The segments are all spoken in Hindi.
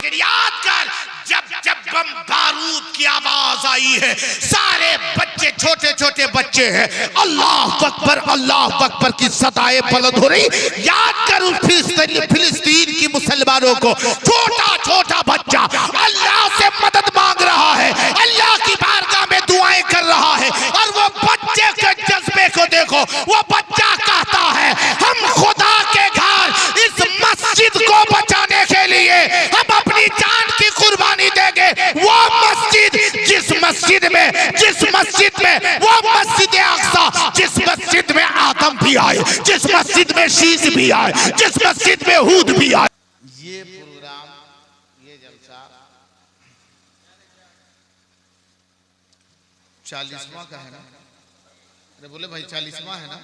लेकिन याद कर, जब जब बम बारूद की आवाज आई है, सारे बच्चे, छोटे छोटे बच्चे हैं, अल्लाह अकबर की सदाएं बुलंद हो रही। याद कर उस फिलिस्तीन की मुसलमानों को, छोटा छोटा बच्चा अल्लाह से मदद मांग रहा है, अल्लाह की बारगाह में दुआएं कर रहा है। और वो बच्चे के जज्बे को देखो, वो बच्चा कहता है हम खुदा के घर इस मस्जिद को बचाने के लिए हम अपनी जान की कुर्बानी देंगे। वो मस्जिद, जिस मस्जिद में वो मस्जिद अक्सा, जिस मस्जिद में आदम भी आए, जिस मस्जिद में शीश भी आए, जिस मस्जिद में हूद भी आए। ये प्रोग्राम, ये जलसा 40वां का है ना? अरे बोले भाई 40वां है ना?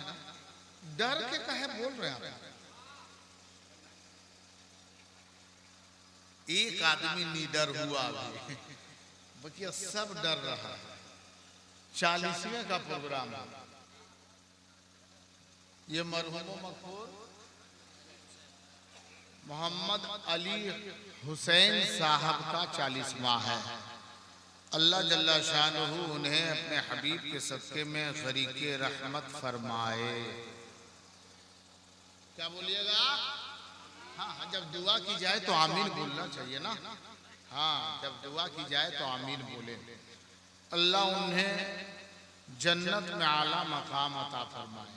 डर के कहे बोल रहे हैं आप? एक आदमी निडर हुआ अभी, बकिया सब डर रहा है। 40वें का प्रोग्राम है। ये मरहूम मकबूल मोहम्मद अली हुसैन साहब का 40वां है। अल्लाह जल्ला शानहू उन्हें अपने हबीब के सदक़े में ग़रीक़े रहमत फरमाए। क्या बोलिएगा? हाँ, जब दुआ की जाए तो आमीन बोलना चाहिए ना। हाँ, जब दुआ की जाए तो आमीन बोले। अल्लाह उन्हें जन्नत में आला मकाम अता फरमाए।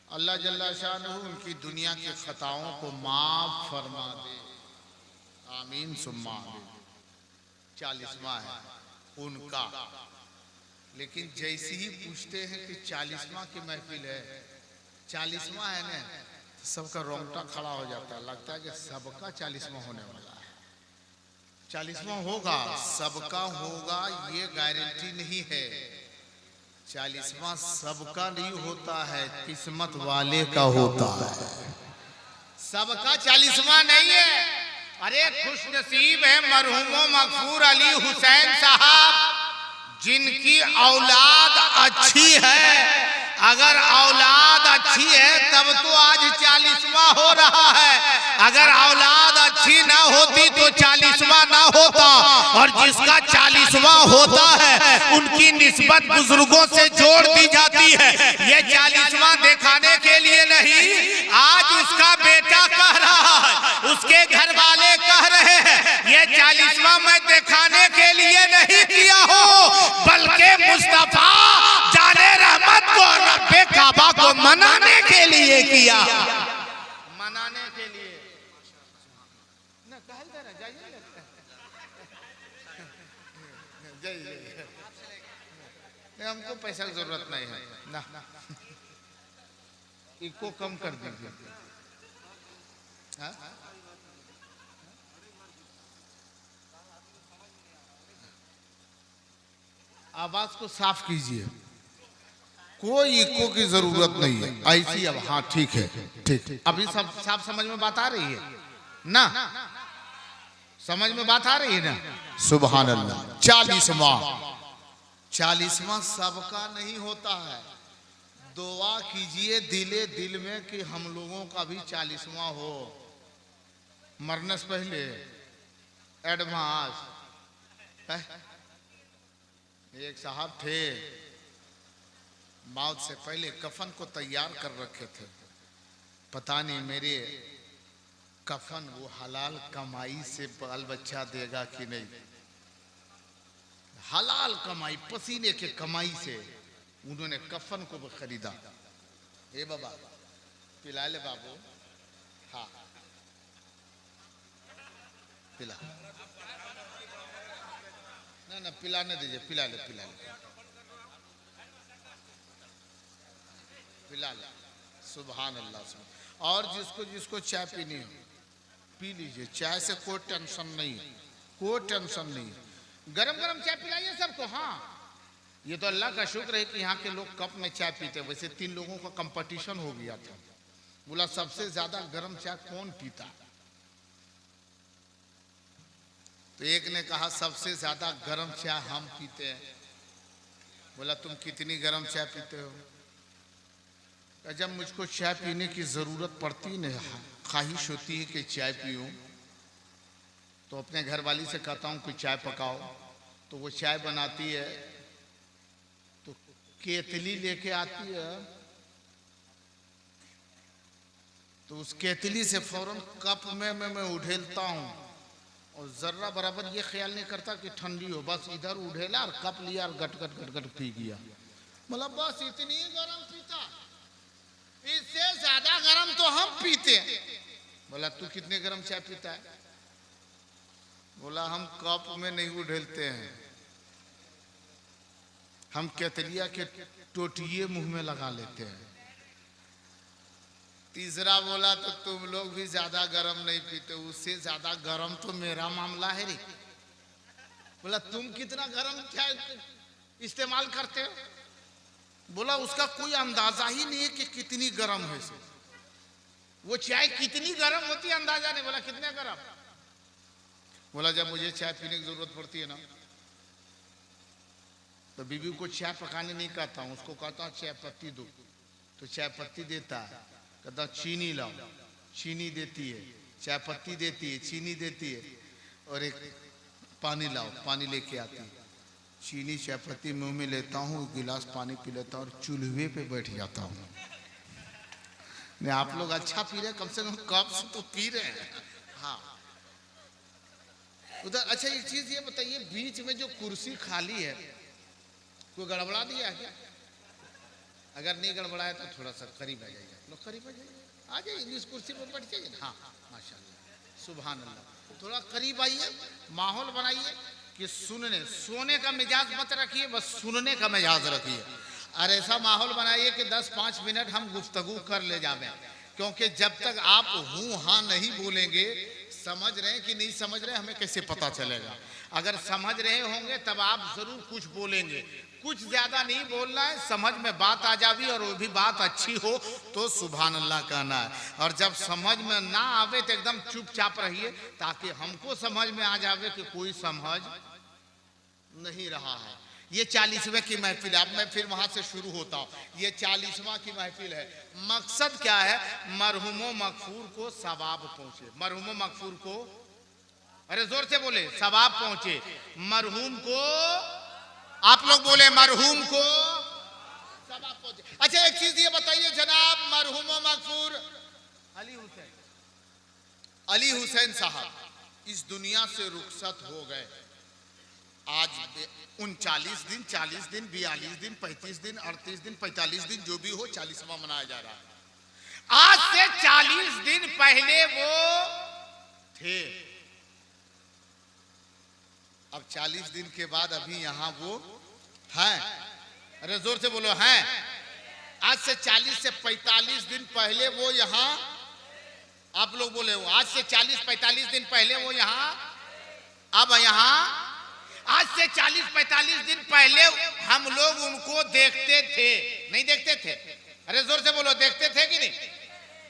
अल्लाह जल्ला शानहू उनकी दुनिया की खताओं को माफ फरमा दे। आमीन सुम्मा आमीन। 40वां है उनका। लेकिन जैसे ही पूछते हैं कि 40वां की महफिल है, 40वां है ना, सबका रोंगटा खड़ा हो जाता है। लगता है कि सबका 40वां होने वाला है। 40वां होगा, सबका होगा ये गारंटी नहीं है। 40वां सबका नहीं होता है, किस्मत वाले का होता है। सबका 40वां नहीं है। अरे खुशनसीब है मरहूम मगफूर अली हुसैन साहब, जिनकी औलाद अच्छी है। अगर औलाद अच्छी है तब तो आज 40वां हो रहा है। अगर औलाद अच्छी ना होती तो 40वां ना होता। और जिसका 40वां होता है उनकी निस्बत बुजुर्गों से जोड़ दी जाती है। ये 40वां दिखाने के लिए नहीं, आज उसका बेटा कह रहा है, उसके घर वाले कह रहे हैं, ये 40वां मैं दिखाने के लिए नहीं किया हो, बल्कि मुस्तफा जाने रहमत को, रब्बे काबा को मनाने के लिए किया। मनाने के लिए ना कहल दे रहा, जाइए हमको पैसा की जरूरत नहीं है ना, इसको कम कर दीजिए। आवाज को साफ कीजिए, कोई इको की जरूरत नहीं है। ऐसी अब हाँ ठीक है, ठीक। अभी सब साफ समझ में बात आ रही है ना? समझ में बात आ रही है ना? सुभान अल्लाह। 40वां सबका नहीं होता है। दुआ कीजिए दिले दिल में कि हम लोगों का भी 40वां हो। मरने से पहले एडवांस। एक साहब थे, मौत से पहले कफन को तैयार कर रखे थे। पता नहीं मेरे कफन वो हलाल कमाई से बाल बच्चा देगा कि नहीं। हलाल कमाई, पसीने के कमाई से उन्होंने कफन को भी खरीदा। ए बाबा पिला ले बाबू। हाँ पिला, ना पिलाने दीजिए, पिला ले पिला ले पिला ले। सुभान अल्लाह। और जिसको जिसको चाय पीनी हो पी लीजिए, चाय से कोई टेंशन नहीं, कोई टेंशन नहीं। गरम गरम चाय पिलाइए सबको। हाँ, ये तो अल्लाह का शुक्र है कि यहाँ के लोग कप में चाय पीते। वैसे 3 लोगों का कंपटीशन हो गया था, बोला सबसे ज्यादा गरम चाय कौन पीता। तो एक ने कहा सबसे ज्यादा गरम चाय हम पीते हैं। बोला तुम कितनी गरम चाय पीते हो? जब मुझको चाय पीने की जरूरत पड़ती नहीं, ख्वाहिश होती है कि चाय पीऊं, तो अपने घरवाली से कहता हूँ कि चाय पकाओ, तो वो चाय बनाती है, तो केतली लेके आती है, तो उस केतली से फौरन कप में मैं उठेलता हूँ और जर्रा बराबर ये ख्याल नहीं करता कि ठंडी हो, बस इधर उठेला और कप लिया और गट गट गट गट पी गया। मतलब बस इतनी गर्म पीता, इससे ज्यादा गर्म तो हम पीते हैं। बोला तू कितने गर्म चाय पीता है? बोला हम कप में नहीं उठेलते हैं, हम केतलिया के टोटिए मुंह में लगा लेते हैं। तीसरा बोला तो तुम लोग भी ज्यादा गर्म नहीं पीते, उससे ज्यादा गर्म तो मेरा मामला है रे। बोला तुम कितना गर्म चाय इस्तेमाल करते हो? बोला उसका कोई अंदाजा ही नहीं है कि कितनी गर्म है से, वो चाय कितनी गर्म होती है अंदाजा नहीं। बोला कितने गर्म? बोला जब मुझे चाय पीने की जरूरत पड़ती है ना, तो बीवी को चाय पकाने नहीं कहता हूँ, उसको कहता हूँ चाय पत्ती दो, तो चाय पत्ती देता है। कहता चीनी लाओ, चीनी देती है, चाय पत्ती देती है, चीनी देती है, और एक पानी लाओ, पानी लेके आती है। चीनी चाय पत्ती मुंह में लेता हूँ, गिलास पानी पी लेता हूँ और चूल्हे पे बैठ जाता हूँ। नहीं आप लोग अच्छा पी रहे, कम से कम कप से तो पी रहे हैं। हाँ उधर। अच्छा एक चीज ये बताइए, बीच में जो कुर्सी खाली है कोई गड़बड़ा दिया है क्या? अगर नहीं गड़बड़ाया तो थोड़ा सा करीब आ जाइए, लोग करीब आ जाइए, आ जाइए इस कुर्सी पर बैठ जाइए। हाँ माशाल्लाह सुभान अल्लाह, थोड़ा करीब आइए, माहौल बनाइए कि सुनने, सोने का मिजाज मत रखिए, बस सुनने का मिजाज रखिए। और ऐसा माहौल बनाइए कि 10-5 मिनट हम गुफ्तगू कर ले जावे, क्योंकि जब तक आप हूँ हाँ नहीं बोलेंगे, समझ रहे हैं कि नहीं समझ रहे हमें कैसे पता चलेगा? अगर समझ रहे होंगे तब आप जरूर कुछ बोलेंगे, कुछ ज्यादा नहीं बोलना है, समझ में बात आ जावी और वो भी बात अच्छी हो तो सुभान अल्लाह कहना है। और जब समझ में ना आवे तो एकदम चुपचाप रहिए, ताकि हमको समझ में आ जावे कि कोई समझ नहीं रहा है। ये 40वें की महफिल है, अब मैं फिर वहां से शुरू होता हूँ। ये 40वां की महफिल है। मकसद क्या है? मरहुमो मगफूर को सवाब पहुंचे, मरहुमो मगफूर को, अरे जोर से बोले, सवाब पहुंचे मरहूम को। आप लोग बोले मरहूम को सवाब पहुंचे। अच्छा एक चीज ये बताइए जनाब, मरहुमो मगफूर अली हुसैन साहब इस दुनिया से रुखसत हो गए। आज 39 दिन, 40 दिन, 42 दिन, 35 दिन, 38 दिन, 45 दिन, जो भी हो 40वां मनाया जा रहा है। आज से 40 दिन पहले वो थे, अब 40 दिन के बाद अभी यहाँ वो हैं। अरे जोर से बोलो हैं। आज से 40 से 45 दिन पहले वो यहाँ, आप लोग बोले हो, आज से 40-45 दिन पहले वो यहाँ, अब यहाँ आज से 40-45 दिन पहले हम लोग उनको देखते थे, नहीं देखते थे? अरे जोर से बोलो, देखते थे कि नहीं?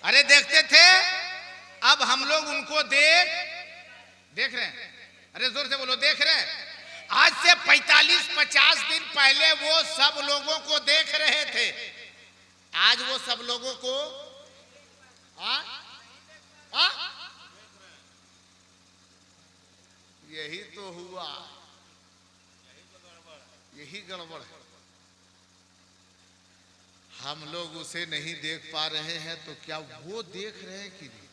अरे देखते थे। अब हम लोग उनको देख रहे हैं। अरे जोर से बोलो, देख रहे हैं। आज से 45-50 दिन पहले वो सब लोगों को देख रहे थे, आज वो सब लोगों को यही तो हुआ, यही गड़बड़ है। हम लोग उसे नहीं देख पा रहे हैं, तो क्या वो देख रहे हैं कि नहीं?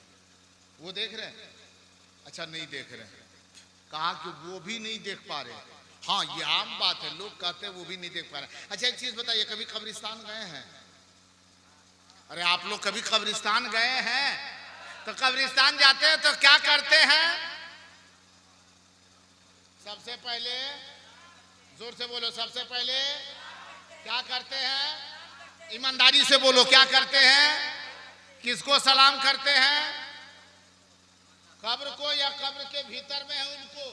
वो देख रहे हैं? अच्छा नहीं देख रहे हैं, कहा कि वो भी नहीं देख पा रहे। हाँ ये आम बात है, लोग कहते हैं वो भी नहीं देख पा रहे। अच्छा एक चीज बताइए, कभी कब्रिस्तान गए हैं? अरे आप लोग कभी कब्रिस्तान गए हैं? तो कब्रिस्तान जाते हैं तो क्या करते हैं? सबसे पहले जोर से बोलो, सबसे पहले क्या करते हैं? ईमानदारी से बोलो, क्या करते हैं? किसको सलाम करते हैं? कब्र को या कब्र के भीतर में है उनको?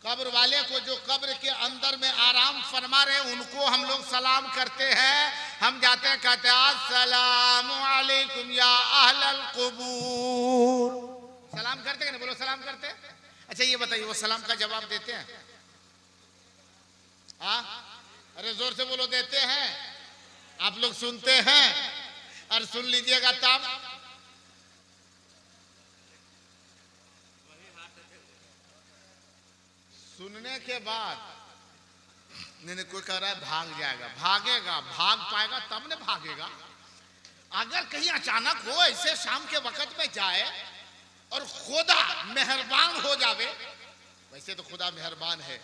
कब्र वाले को, जो कब्र के अंदर में आराम फरमा रहे उनको हम लोग सलाम करते हैं। हम जाते हैं, कहते हैं अस्सलामु अलैकुम या अहलल कुबूर। सलाम करते हैं ना? बोलो सलाम करते हैं। अच्छा ये बताइए, वो सलाम का जवाब देते हैं? अरे जोर से बोलो, देते हैं? आप लोग सुनते हैं? और सुन लीजिएगा तब सुनने के बाद नहीं कोई कह रहा है भाग जाएगा, भागेगा, भाग पाएगा तब न भागेगा। अगर कहीं अचानक हो ऐसे शाम के वक्त में जाए और खुदा मेहरबान हो जावे, वैसे तो खुदा मेहरबान है,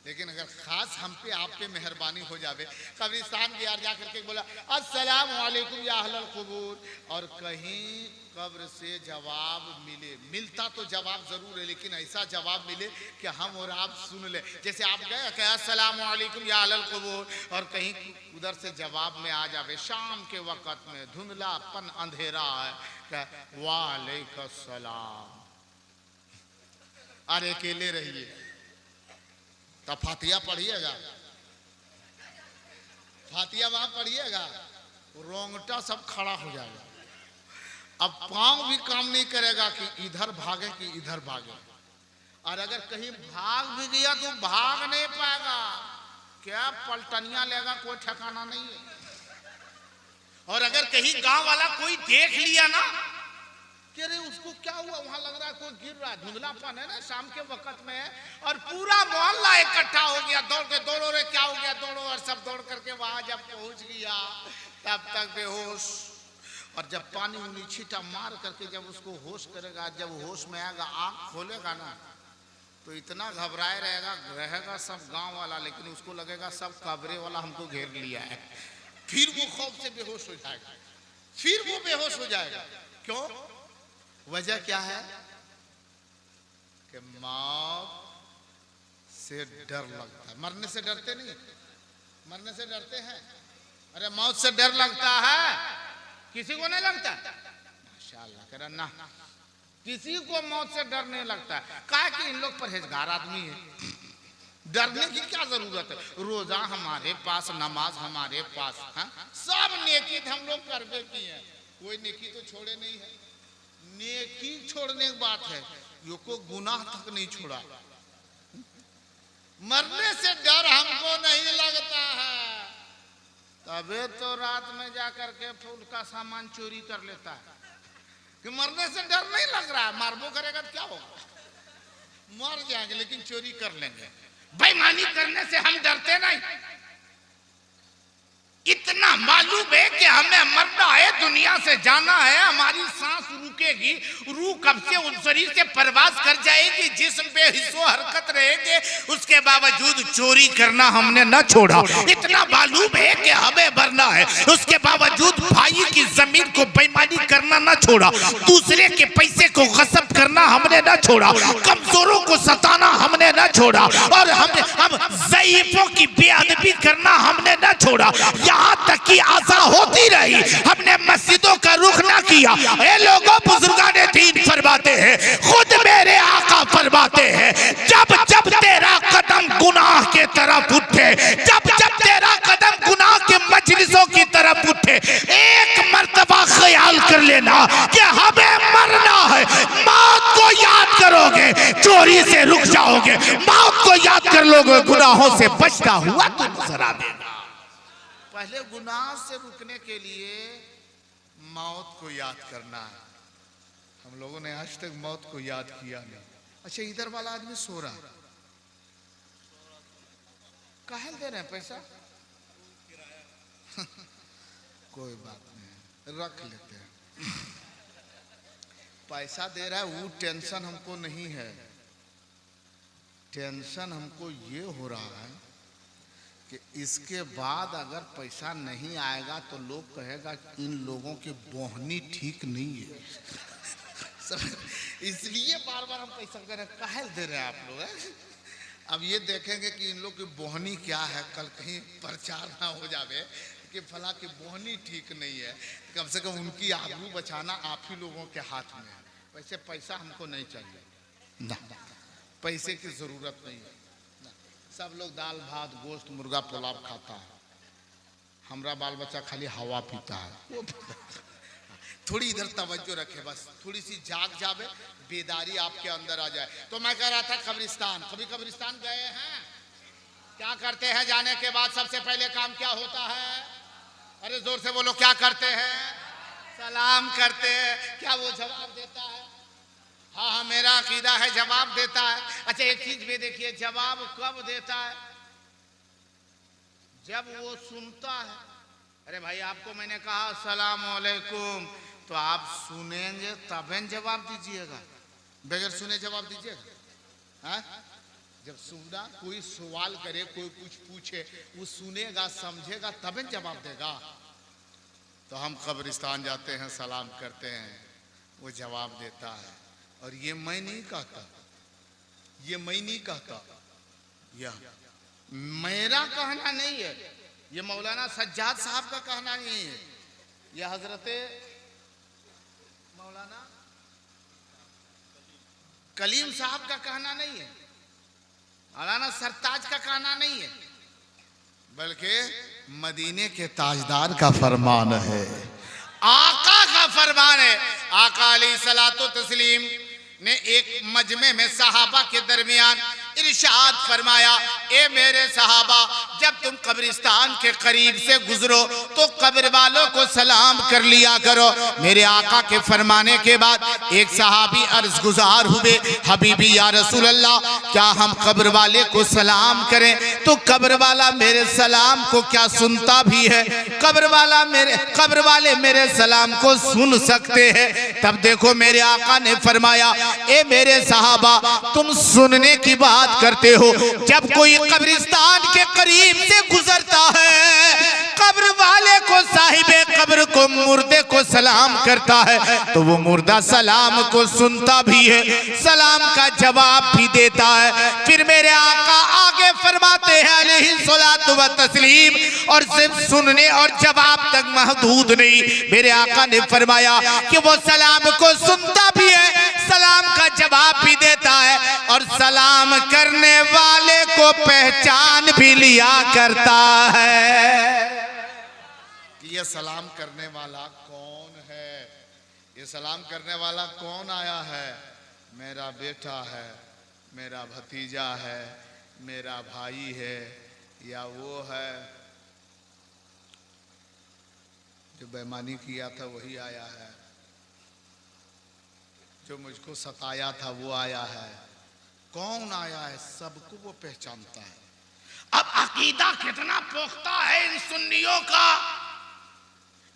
लेकिन अगर खास हम पे आप पे मेहरबानी हो जावे, कब्रिस्तान के यार जा करके बोला अस्सलाम वालेकुम या अहलल कुबूर, और कहीं कब्र से जवाब मिले, मिलता तो जवाब जरूर है लेकिन ऐसा जवाब मिले कि हम और आप सुन ले। जैसे आप गए कि अस्सलाम वालेकुम या अहलल कुबूर, और कहीं उधर से जवाब में आ जावे शाम के वक्त में धुंधलापन अंधेरा है, वालेकुम सलाम, अरे अकेले रहिए, तब फातिया पढ़िएगा, फातिया वहां पढ़िएगा, रोंगटा सब खड़ा हो जाएगा। अब पांव भी काम नहीं करेगा कि इधर भागे कि इधर भागे, और अगर कहीं भाग भी गया तो भाग नहीं पाएगा, क्या पलटनिया लेगा कोई ठिकाना नहीं है। और अगर कहीं गांव वाला कोई देख लिया ना कि अरे उसको क्या हुआ, वहां लग रहा है कोई गिर रहा है, धुंधलापन है ना शाम के वक्त में, और पूरा मोहल्ला इकट्ठा हो गया, दौड़ के दौड़ो रे क्या हो गया दौड़ो, और सब दौड़ करके वहां जब पहुंच गया तब तक बेहोश, और जब पानी उनी छींटा मार करके जब उसको होश करेगा, जब होश में आएगा आंख खोलेगा ना तो इतना घबराए रहेगा सब गांव वाला, लेकिन उसको लगेगा सब कब्रे वाला हमको घेर लिया है। फिर वो खौफ से बेहोश हो जाएगा, फिर वो बेहोश हो जाएगा। क्यों? वजह क्या है कि मौत से डर लगता है। मरने से डरते नहीं, मरने से डरते हैं, अरे मौत से डर लगता है, किसी को नहीं लगता? माशाअल्लाह करा ना, किसी को मौत से डर नहीं लगता। काहे कि इन लोग परहेजगार आदमी है, डरने की क्या जरूरत है। रोजा हमारे पास, नमाज हमारे पास, हाँ? सब नेकी हम लोग करबे किए हैं, कोई नेकी तो छोड़े नहीं है। नेकी छोड़ने की बात है, यो को गुनाह तक नहीं छोड़ा। मरने से डर हमको नहीं लगता है, तबे तो रात में जाकर के फूल का सामान चोरी कर लेता है कि मरने से डर नहीं लग रहा है। मारबो करेगा तो क्या होगा, मर जाएंगे लेकिन चोरी कर लेंगे। बेईमानी करने से हम डरते नहीं, इतना मालूम है कि हमें मरना है, दुनिया से जाना है, हमारी सांस रुकेगी, रूह कब से उस शरीर से परवाज कर जाएगी, जिस्म पे हिस्सों हरकत रहेंगे, उसके बावजूद चोरी करना हमने न छोड़ा। इतना मालूम है कि हमें मरना है, उसके बावजूद भाई की जमीन को बेईमानी करना न छोड़ा, दूसरे के पैसे को गसब करना हमने न छोड़ा, कमजोरों को सताना हमने न छोड़ा, और हम ज़ईफों की बेअदबी करना हमने न छोड़ा। यहाँ तक कि आशा होती रही, हमने मस्जिदों का रुख ना किया। ए लोगों, बुजुर्गान दीन फरमाते हैं, खुद मेरे आका फरमाते हैं, जब जब तेरा कदम गुनाह के तरफ उठे, जब जब तेरा कदम गुनाह के मजलिसों की तरफ उठे, एक मर्तबा ख्याल कर लेना कि हमें मरना है। मौत को याद करोगे, चोरी से रुक जाओगे, मौत को याद कर लोगे, गुनाहों से बचता हुआ तो नजर आएगा। पहले गुनाह से रुकने के लिए मौत को याद करना है। हम लोगों ने आज तक मौत को याद किया नहीं। अच्छा, इधर वाला आदमी सो रहा, काहे दे रहे हैं पैसा? कोई बात नहीं, रख लेते हैं। पैसा दे रहा है, वो टेंशन हमको नहीं है। टेंशन हमको ये हो रहा है कि इसके बाद अगर पैसा नहीं आएगा तो लोग कहेगा इन लोगों की बोहनी ठीक नहीं है। इसलिए बार बार हम पैसा कह रहे हैं, काहे दे रहे हैं आप लोग है? अब ये देखेंगे कि इन लोग की बोहनी क्या है, कल कहीं प्रचार ना हो जावे कि फला की बोहनी ठीक नहीं है। कम से कम उनकी आबरू बचाना आप ही लोगों के हाथ में है। वैसे पैसा हमको नहीं चाहिए ना, पैसे की जरूरत नहीं है। सब लोग दाल भात गोश्त मुर्गा पुलाव खाता है, हमारा बाल बच्चा खाली हवा पीता है। थोड़ी इधर तवज्जो रखे, बस थोड़ी सी जाग जावे, बेदारी आपके अंदर आ जाए। तो मैं कह रहा था कब्रिस्तान, कभी कब्रिस्तान गए हैं? क्या करते हैं जाने के बाद? सबसे पहले काम क्या होता है? अरे जोर से बोलो, क्या करते हैं? सलाम करते हैं। क्या वो जवाब देता है? हाँ हाँ, मेरा अकीदा है जवाब देता है। अच्छा एक चीज भी देखिए, जवाब कब देता है? जब वो सुनता है। अरे भाई आपको मैंने कहा अस्सलाम वालेकुम, तो आप सुनेंगे तभी जवाब दीजिएगा, बगैर सुने जवाब दीजिएगा? हाँ? जब सुना, कोई सवाल करे, कोई कुछ पूछे, वो सुनेगा समझेगा तभी जवाब देगा। तो हम कब्रिस्तान जाते हैं, सलाम करते हैं, वो जवाब देता है। और ये मैं नहीं कहता, ये मैं नहीं कहता, यह मेरा कहना नहीं है, ये मौलाना सज्जाद साहब का कहना नहीं है, यह हजरत मौलाना कलीम साहब का कहना नहीं है, मौलाना सरताज का कहना नहीं है, बल्कि मदीने के ताजदार का फरमान है, आका का फरमान है। आका अलैहिस्सलातु तस्लीम ने एक मजमे में सहाबा के दरमियान इरशाद फरमाया, ए मेरे सहाबा, जब तुम कब्रिस्तान के करीब से गुजरो तो कब्र वालों को सलाम कर लिया करो। मेरे आका के फरमाने के बाद एक सहाबी अर्ज गुजार हुए, हबीबी या रसूल अल्लाह, क्या हम कब्र वाले को सलाम करें? तो कब्र वाला मेरे सलाम को क्या सुनता भी है? कब्र वाले मेरे सलाम को सुन सकते हैं। तब देखो मेरे आका ने फरमाया, ए मेरे सहाबा, तुम सुनने की बात करते हो, जब कोई कब्रिस्तान के करीब से गुजरता है, कब्र वाले को, साहिबे कब्र को, मुर्दे को सलाम करता है, तो वो मुर्दा सलाम को सुनता भी है, सलाम का जवाब भी देता है। फिर मेरे आका आगे फरमाते हैं अलैहिस्सलातु व तस्लीम, और सिर्फ सुनने और जवाब तक महदूद नहीं, मेरे आका ने फरमाया कि वो सलाम को सुनता भी है, सलाम का जवाब भी देता है, और सलाम करने वाले को पहचान भी लिया करता है कि ये सलाम करने वाला कौन है, ये सलाम करने वाला कौन आया है? मेरा बेटा है, मेरा भतीजा है, मेरा भाई है, या वो है जो बेईमानी किया था वही आया है, जो मुझको सताया था वो आया है। कौन आया है सबको वो पहचानता है। अब अकीदा कितना पुख्ता है इन सुन्नियों का,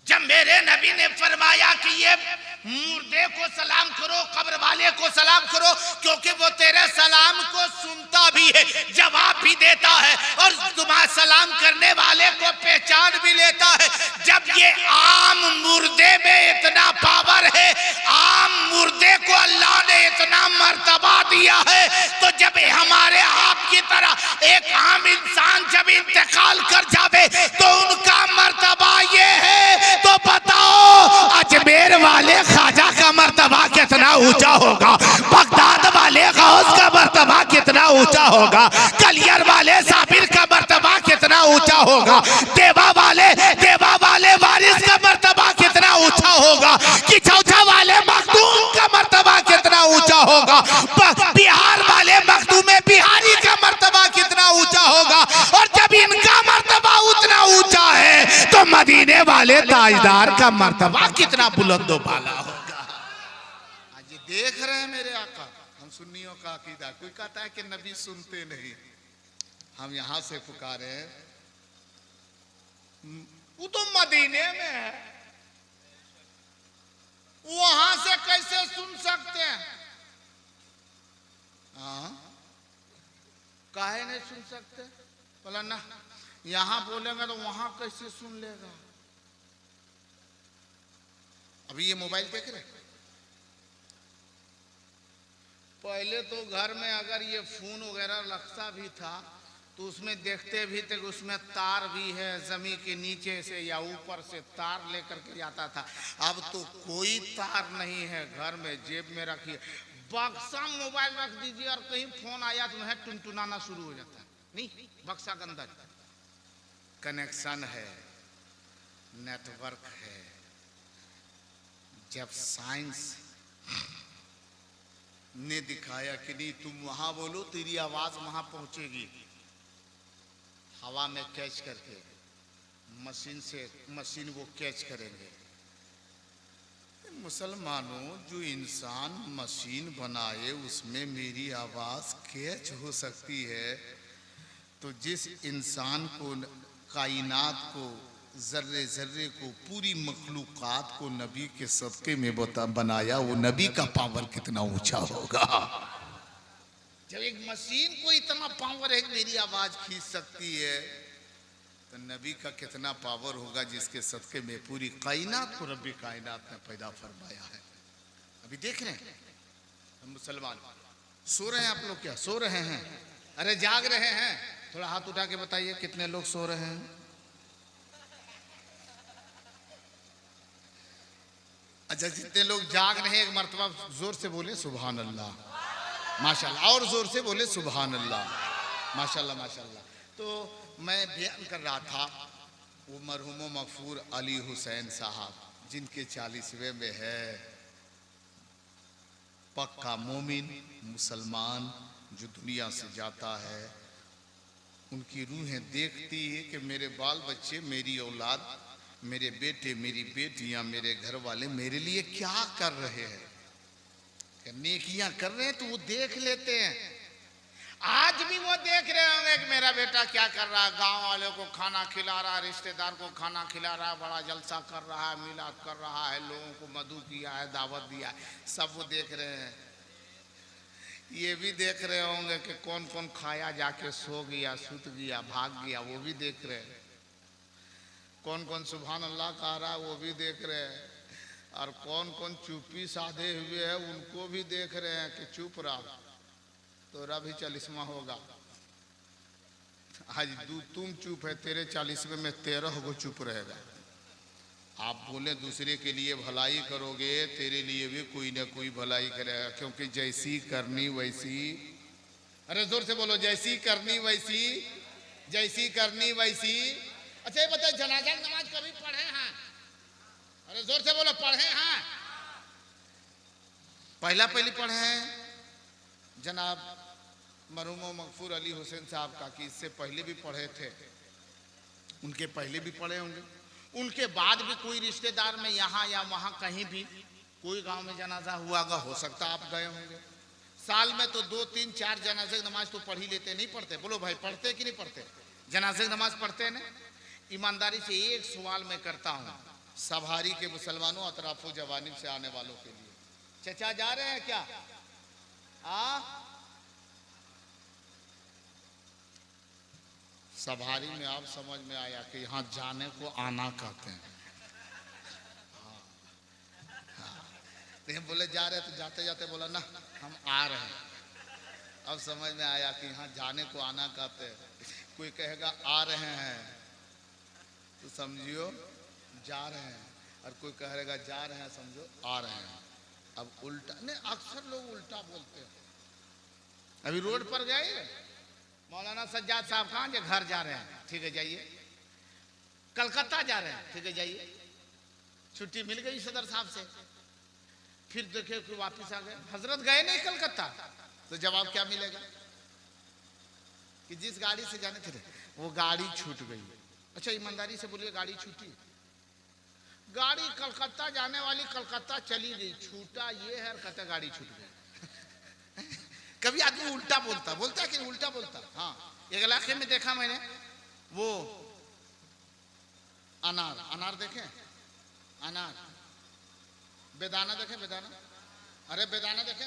जब मेरे नबी ने फरमाया कि ये मुर्दे को सलाम करो, कब्र वाले को सलाम करो, क्योंकि वो तेरे सलाम को सुनता भी है, जवाब भी देता है, और तुम्हारा सलाम करने वाले को पहचान भी लेता है। जब ये आम मुर्दे में इतना पावर है, आम मुर्दे को अल्लाह ने इतना मर्तबा दिया है, तो जब हमारे आपकी तरह एक आम इंसान जब इंतकाल कर जावे तो उनका मर्तबा ये है, तो बताओ अजमेर वाले ख्वाजा का मर्तबा कितना ऊंचा होगा, बगदाद वाले गौस का मर्तबा कितना ऊंचा होगा, कलियर वाले साबिर का मर्तबा कितना ऊंचा होगा, देवा वाले वारिस का मर्तबा कितना ऊंचा होगा, किचौथा वाले मखदूम का मर्तबा कितना ऊंचा होगा, बिहार वाले मखदूम बिहारी का मर्तबा कितना ऊंचा होगा, और जब इनका मर्तबा उतना ऊंचा है तो मदीने वाले ताजदार का मर्तबा कितना बुलंदो बाला होगा। आज देख रहे हैं मेरे आका, हम सुन्नियों का अकीदा, कोई कहता है कि नबी सुनते नहीं, हम यहां से पुकारे हैं, वो तो मदीने में है, वहां से कैसे सुन सकते हैं? हाँ, काहे नहीं सुन सकते? बोला ना, यहां बोलेंगे तो वहां कैसे सुन लेगा? अभी ये मोबाइल देख रहे, पहले तो घर में अगर ये फोन वगैरह लगता भी था तो उसमें देखते भी थे कि उसमें तार भी है, जमीन के नीचे से या ऊपर से तार लेकर के जाता था। अब तो कोई तार नहीं है, घर में जेब में रखिए, बक्सा मोबाइल रख दीजिए और कहीं फोन आया तो वह टुनटुनाना शुरू हो जाता है। नहीं, बक्सा के अंदर कनेक्शन है, नेटवर्क है। जब साइंस ने दिखाया कि नहीं तुम वहां बोलो तेरी आवाज वहां पहुंचेगी, हवा में कैच करके मशीन वो कैच करेंगे। मुसलमानों, जो इंसान मशीन बनाए उसमें मेरी आवाज कैच हो सकती है, तो जिस इंसान को, कायनात को, जर्रे जर्रे को, पूरी मखलूकात को नबी के सदके में बनाया, वो नबी का पावर कितना ऊंचा होगा। जब एक मशीन को इतना पावर है मेरी आवाज खींच सकती है, तो नबी का कितना पावर होगा जिसके सदके में पूरी कायनात को रब्बी कायनात ने पैदा फरमाया है। अभी देख रहे हैं हम मुसलमान सो रहे हैं। आप लोग क्या सो रहे हैं? अरे जाग रहे हैं? थोड़ा हाथ उठा के बताइए कितने लोग सो रहे हैं। अच्छा, जितने लोग जाग रहे हैं एक मर्तबा जोर से बोले सुभान अल्लाह, माशाल्लाह, और जोर से बोले सुभान अल्लाह, माशाल्लाह माशाल्लाह। तो मैं बयान कर रहा था वो मरहूम मगफूर अली हुसैन साहब, जिनके 40वें में है, पक्का मोमिन मुसलमान जो दुनिया से जाता है, उनकी रूहें देखती है कि मेरे बाल बच्चे, मेरी औलाद, मेरे बेटे, मेरी बेटियां, मेरे घर वाले मेरे लिए क्या कर रहे हैं, नेकियां कर रहे हैं, तो वो देख लेते हैं। आज भी वो देख रहे होंगे कि मेरा बेटा क्या कर रहा है, गांव वालों को खाना खिला रहा है, रिश्तेदार को खाना खिला रहा है, बड़ा जलसा कर रहा है, मिलाद कर रहा है, लोगों को मधु किया है, दावत दिया है, सब वो देख रहे हैं। ये भी देख रहे होंगे कि कौन कौन खाया जाके सो गया, सुत गया, भाग गया, वो भी देख रहे हैं। कौन कौन सुभान अल्लाह कह रहा है, वो भी देख रहे हैं। और कौन कौन चुप्पी साधे हुए हैं, उनको भी देख रहे हैं कि चुप रहा, तोरा भी 40वां होगा। आज तुम चुप है, तेरे 40वें में 13 को चुप रहेगा। आप बोले दूसरे के लिए भलाई करोगे, तेरे लिए भी कोई ना कोई भलाई करेगा, क्योंकि जैसी करनी वैसी, अरे जोर से बोलो, जैसी करनी वैसी, जैसी करनी वैसी। अच्छा ये बताए, जनाजा की नमाज कभी पढ़े हैं? अरे जोर से बोलो, पढ़े हैं? पहली पढ़े हैं जनाब मरहूम मगफूर अली हुसैन साहब का, कि इससे पहले भी पढ़े थे, उनके पहले भी पढ़े होंगे, उनके बाद भी कोई रिश्तेदार में यहाँ या वहाँ कहीं भी कोई गांव में जनाजा हुआ हो सकता आप गए होंगे। साल में तो 2, 3, 4 जनाजे की नमाज तो पढ़ ही लेते, नहीं पढ़ते? बोलो भाई, पढ़ते कि नहीं पढ़ते? जनाजे की नमाज पढ़ते हैं ना? ईमानदारी से एक सवाल मैं करता हूँ सभारी के मुसलमानों, अतराफो जवानी से आने वालों के लिए, चचा जा रहे हैं क्या? सभारी में आप समझ में आया कि यहाँ जाने को आना कहते हैं। हाँ। बोले जा रहे, तो जाते जाते बोला ना हम आ रहे हैं। अब समझ में आया कि यहाँ जाने को आना कहते हैं। कोई कहेगा आ रहे हैं तो समझियो जा रहे हैं, और कोई कहेगा जा रहे हैं समझो आ रहे हैं। अब उल्टा नहीं, अक्सर लोग उल्टा बोलते हैं। अभी रोड पर गए, मौलाना सज्जाद साहब कहाँ जे घर जा रहे हैं, ठीक है जाइए। कलकत्ता जा रहे हैं, ठीक है जाइए। छुट्टी मिल गई सदर साहब से, फिर देखे कि वापिस आ गए। हजरत गए नहीं कलकत्ता, तो जवाब क्या मिलेगा कि जिस गाड़ी से जाने थे वो गाड़ी छूट गई। अच्छा ईमानदारी से बोलिए, गाड़ी छूटी? गाड़ी कलकत्ता जाने वाली कलकत्ता चली गई, छूटा ये है, कहते गाड़ी छूट गई। कभी आदमी उल्टा बोलता है कि उल्टा बोलता। हाँ, एक इलाके में देखा मैंने, वो अनार देखे, अनार, बेदाना देखे, बेदाना, अरे बेदाना देखे,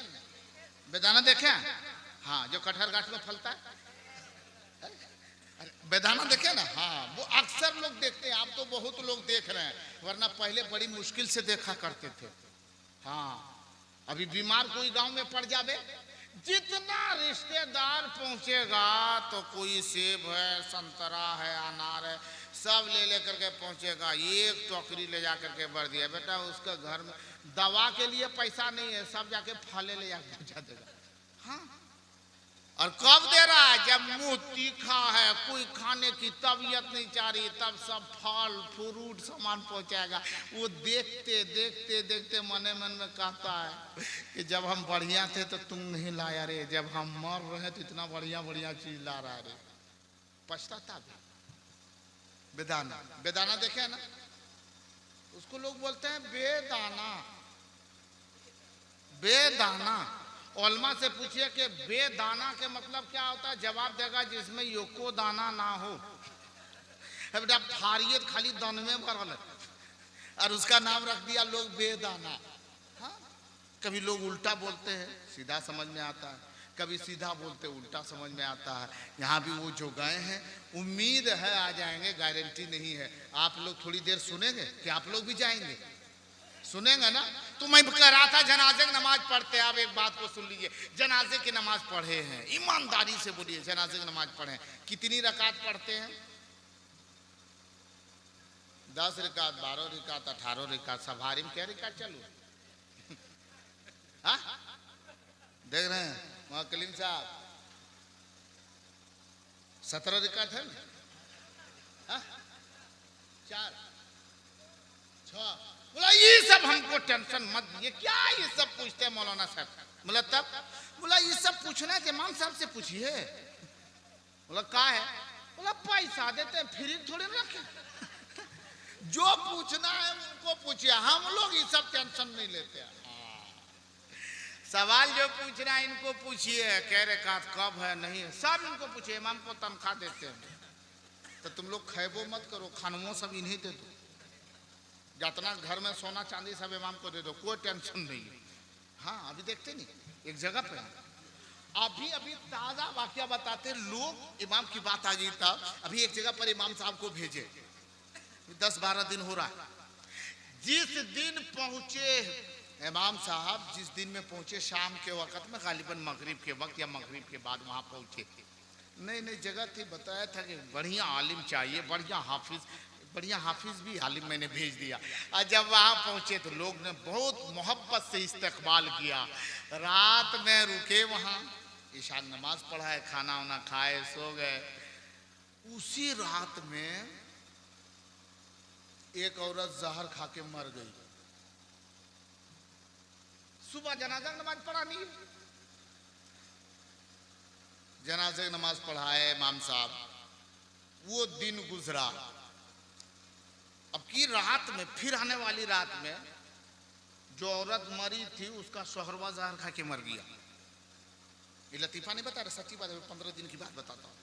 बेदाना देखे, हाँ जो कटहर गाछ में फलता है, बेदाना देखे ना? हाँ, वो अक्सर लोग देखते हैं, आप तो बहुत लोग देख रहे हैं, वरना पहले बड़ी मुश्किल से देखा करते थे। हाँ, अभी बीमार कोई गांव में पड़ जावे, जितना रिश्तेदार पहुंचेगा तो कोई सेब है, संतरा है, अनार है, सब ले लेकर के पहुंचेगा। एक टोकरी ले जा करके भर दिया, बेटा उसका घर में दवा के लिए पैसा नहीं है, सब जाके फले ले जाकर पहुंचा देगा। हाँ, और कब दे रहा है? जब मुंह तीखा है, कोई खाने की तबीयत नहीं चाह रही, तब सब फल फ्रूट सामान पहुंचाएगा। वो देखते देखते देखते मने मन में कहता है कि जब हम बढ़िया थे तो तुम नहीं लाया रे, जब हम मर रहे तो इतना बढ़िया बढ़िया चीज ला रहा रे। पछताता भी। बेदाना, बेदाना देखे ना, उसको लोग बोलते हैं बेदाना। बेदाना। उलमा से पूछिए कि बेदाना के मतलब क्या होता है, जवाब देगा जिसमें योको दाना ना हो। बेटा फारियत खाली दान में भरल है और उसका नाम रख दिया लोग बेदाना। हाँ, कभी लोग उल्टा बोलते हैं, सीधा समझ में आता है, कभी सीधा बोलते उल्टा समझ में आता है। यहाँ भी वो जो गए हैं उम्मीद है आ जाएंगे, गारंटी नहीं है। आप लोग थोड़ी देर सुनेंगे कि आप लोग भी जाएंगे, सुनेंगे ना। तो मैं कह रहा था जनाजे की नमाज पढ़ते हैं। आप एक बात को सुन लीजिए, जनाजे की नमाज पढ़े हैं, ईमानदारी से बोलिए, जनाजे की नमाज पढ़े, कितनी रकात पढ़ते हैं? 10 रकात, 12 रकात, 18 रकात। सवारी में क्या रकात चालू? हाँ देख रहे हैं वहां कलीम साहब, 17 रकात है ना? हाँ? 4 6। बोला ये सब हमको टेंशन मत दिए, क्या ये सब पूछते हैं मौलाना साहब? बोला तब, बोला ये सब पूछना है इमाम साहब से पूछिए। बोला क्या है? बोला पैसा देते हैं फ्री थोड़ी रखे, जो पूछना है उनको पूछिए, हम लोग ये सब टेंशन नहीं लेते हैं। सवाल जो पूछना है इनको पूछिए, कह रकात कब है नहीं है सब इनको पूछिए, इमाम को तनख्वाह देते हैं। तो तुम लोग खैबो मत करो, खानवो सब इन्हीं दे दो, जितना घर में सोना चांदी सब इमाम को दे दो, कोई टेंशन नहीं है। हाँ अभी देखते नहीं, एक जगह पे अभी ताजा वाकया बताते लोग, इमाम की बात आ गई था। अभी एक जगह पर इमाम साहब को भेजे, 10-12 दिन हो रहा है। जिस दिन पहुंचे इमाम साहब, जिस दिन में पहुंचे शाम के वक्त में, गालिबन मगरिब के वक्त या मगरिब के बाद वहां पहुंचे। नई जगह थी, बताया था कि बढ़िया आलिम चाहिए, बढ़िया हाफिज भी आलिम मैंने भेज दिया। और जब वहां पहुंचे तो लोग ने बहुत मोहब्बत से इस्तकबाल किया। रात में रुके वहां, ईशा नमाज पढ़ाए, खाना वाना खाए, सो गए। उसी रात में एक औरत जहर खा के मर गई। सुबह जनाजा नमाज पढ़ानी है, जनाजे नमाज पढ़ाए इमाम साहब। वो दिन गुजरा। अब की रात में, फिर आने वाली रात में जो औरत मरी थी उसका शोहरवा जहर खा के मर गया। ये लतीफा नहीं बता रहा, सच्ची बात है, 15 दिन की बात बताता हूं।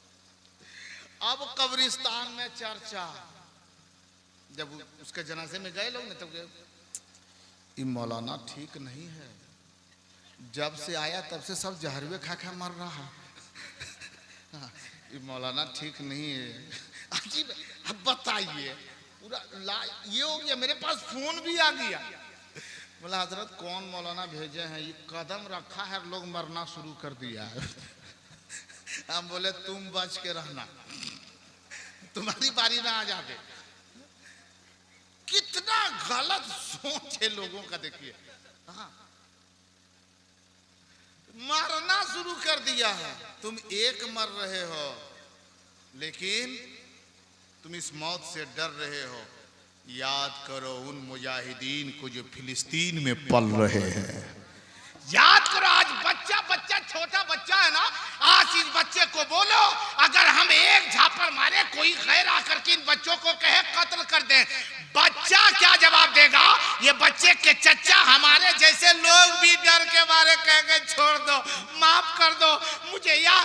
अब कब्रिस्तान में चर्चा, जब उसके जनाजे में गए लोग ने तब ये मौलाना ठीक नहीं है, जब से आया तब से सब जहरवे खा खा मर रहा। ये मौलाना ठीक नहीं है। अब बताइए, पूरा ये हो गया। मेरे पास फोन भी आ गया, बोला हजरत कौन मौलाना भेजे हैं, ये कदम रखा है लोग मरना शुरू कर दिया है। हम बोले तुम बच के रहना, तुम्हारी बारी ना आ जाए। कितना गलत सोच है लोगों का, देखिए। हाँ, मरना शुरू कर दिया है। तुम एक मर रहे हो, लेकिन तुम इस मौत से डर रहे हो। याद करो उन मुजाहिदीन को जो फिलिस्तीन में पल रहे हैं। याद करो, आज बच्चा छोटा बच्चा है ना, आज इस बच्चे को बोलो अगर हम एक झापड़ मारे, कोई गैर आकर के इन बच्चों को कहे कत्ल कर दें, बच्चा क्या जवाब देगा? ये बच्चे के चच्चा हमारे जैसे लोग भी डर के मारे कहेंगे छोड़ दो, माफ कर दो मुझे, या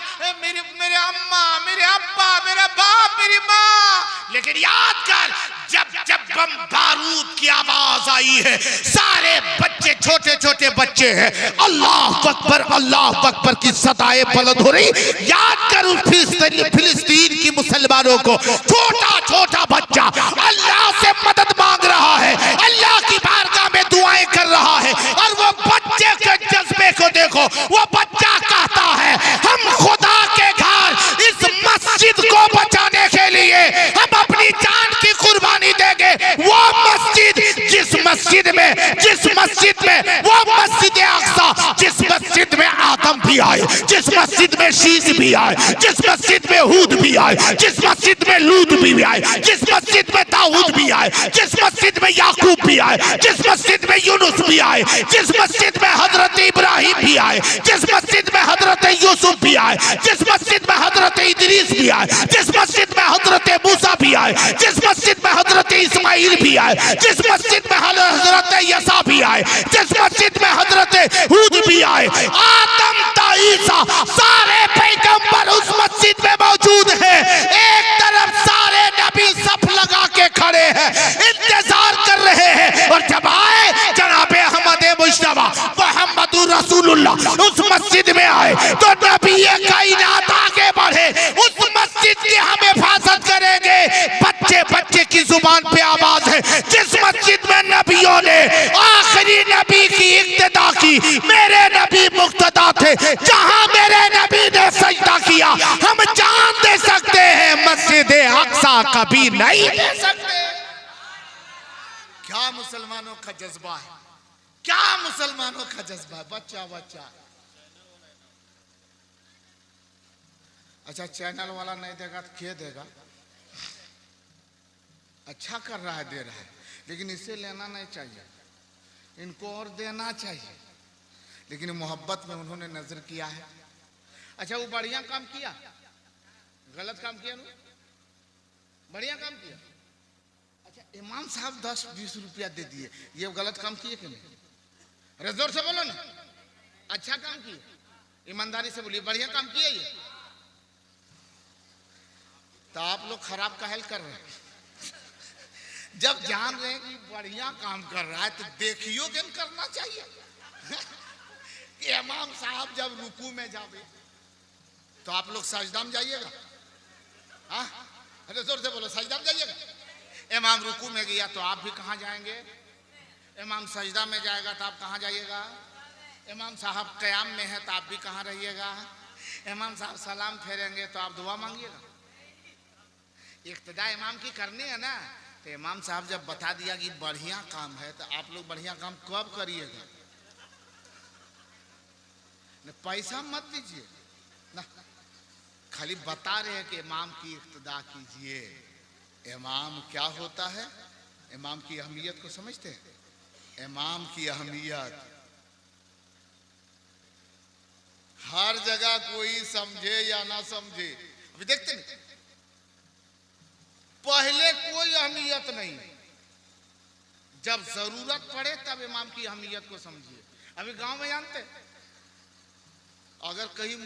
मेरे अम्मा, मेरे अब्बा, मेरे बाप, मेरी माँ। लेकिन याद कर, जब बम बारूद की आवाज आई है, सारे बच्चे, छोटे छोटे बच्चे हैं, अल्लाह अकबर की सदाएं बुलंद हो रही। याद कर उस फिलिस्तीन की मुसलमानों को, छोटा छोटा बच्चा अल्लाह से मदद मांग रहा है, अल्लाह की बारगाह में दुआएं कर रहा है। और वो बच्चे के जज्बे को देखो, वो बच्चा कहता है हम खुदा के घर इस मस्जिद को बचाने के लिए हम अपनी जान की कुर्बानी देंगे। वो मस्जिद, जिस मस्जिद में वो मस्जिद अक्सा, जिस मस्जिद में आदम भी आए, जिस मस्जिद में शीश भी आए, जिस मस्जिद में हूद भी आए, जिस मस्जिद में लूत भी आए, जिस मस्जिद में दाऊद भी आए, जिस मस्जिद में याकूब भी आए, जिस मस्जिद में यूनुस भी आए, जिस मस्जिद में हजरत इब्राहिम भी आए, जिस मस्जिद में हजरत यूसुफ भी आए, जिस मस्जिद में हजरत इदरीस भी आए, जिस मस्जिद में हजरत मूसा भी आए, जिस मस्जिद में हजरत इस्माइल भी आए, जिस मस्जिद में हजरत यसा भी आए, जिस मस्जिद में हजरत हूद भी आए, आदम ता ईसा सारे पैगंबर उस मस्जिद में मौजूद हैं। एक तरफ सारे नबी सफ लगा के खड़े हैं, इंतजार कर रहे हैं, और जब आए जनाबे अहमद मुश्तबा मुहम्मदुर रसूलुल्लाह उस मस्जिद में आए तो नबी कायनात आगे बढ़े, उस मस्जिद की हम हिफाजत करेंगे। बच्चे बच्चे की जुबान पे आवाज है, जिस मस्जिद में नबियों ने आखिरी नबी की इक्तदा की, मेरे नबी मुक्तदा थे, जहां मेरे नबी ने सजदा किया, हम जान दे सकते हैं मस्जिद अक्सा कभी नहीं दे सकते। क्या मुसलमानों का जज्बा है, क्या मुसलमानों का जज्बा है। बच्चा बच्चा अच्छा, चैनल वाला नहीं देगा तो क्या देगा। अच्छा कर रहा है, दे रहा है, लेकिन इसे लेना नहीं चाहिए, इनको और देना चाहिए। लेकिन मोहब्बत में उन्होंने नजर किया है। अच्छा, वो बढ़िया काम किया, गलत काम किया ना, बढ़िया काम किया। अच्छा, इमाम साहब 10-20 रुपया दे दिए, ये गलत काम किए कि नहीं? जोर से बोलो ना। अच्छा काम किए, ईमानदारी से बोलिए, बढ़िया काम किया ये। तो आप लोग खराब काहे कर रहे हैं? जब जान रहे हैं कि बढ़िया काम कर रहा है तो देखियो कि करना चाहिए। कि इमाम साहब जब रुकू में जावे तो आप लोग सजदा में जाइएगा। हाँ, अरे जोर से बोलो, सजदा में जाइएगा। इमाम रुकू में गया तो आप भी कहाँ जाएंगे? इमाम सजदा में जाएगा तो आप कहाँ जाइएगा? इमाम साहब क़याम में है तो आप भी कहाँ रहिएगा? इमाम साहब सलाम फेरेंगे तो आप दुआ मांगिएगा। इक्तदा इमाम की करनी है ना। तो इमाम साहब जब बता दिया कि बढ़िया काम है तो आप लोग बढ़िया काम कब करिएगा? पैसा मत दीजिए ना, खाली बता रहे हैं कि इमाम की इक्तदा कीजिए। इमाम क्या होता है? इमाम की अहमियत को समझते हैं? इमाम की अहमियत हर जगह कोई समझे या ना समझे, अभी देखते नहीं, पहले कोई अहमियत नहीं, जब जरूरत पड़े तब इमाम की अहमियत को समझिए। अभी गांव में जानते, अगर कहीं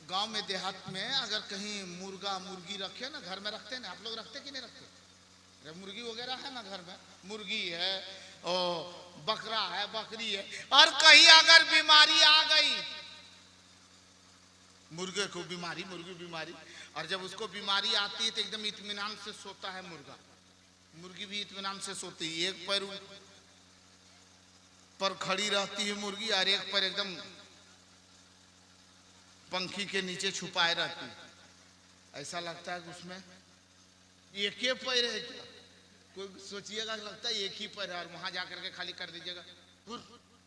गांव में देहात में अगर कहीं मुर्गा मुर्गी रखे ना, घर में रखते ना, आप लोग रखते कि नहीं रखते? मुर्गी वगैरह है ना घर में, मुर्गी है और बकरा है, बकरी है, और कहीं अगर बीमारी आ गई, मुर्गे को बीमारी, मुर्गी बीमारी, और जब उसको बीमारी आती है तो एकदम इत्मीनान से सोता है मुर्गा, मुर्गी भी इत्मीनान से सोती है। एक पैर पर खड़ी रहती है मुर्गी और एक पैर एकदम पंखी के नीचे छुपाए रहती है। ऐसा लगता है कि उसमें एक ही पैर है क्या? कोई सोचिएगा लगता है एक ही पैर है, और वहां जाकर के खाली कर दीजिएगा,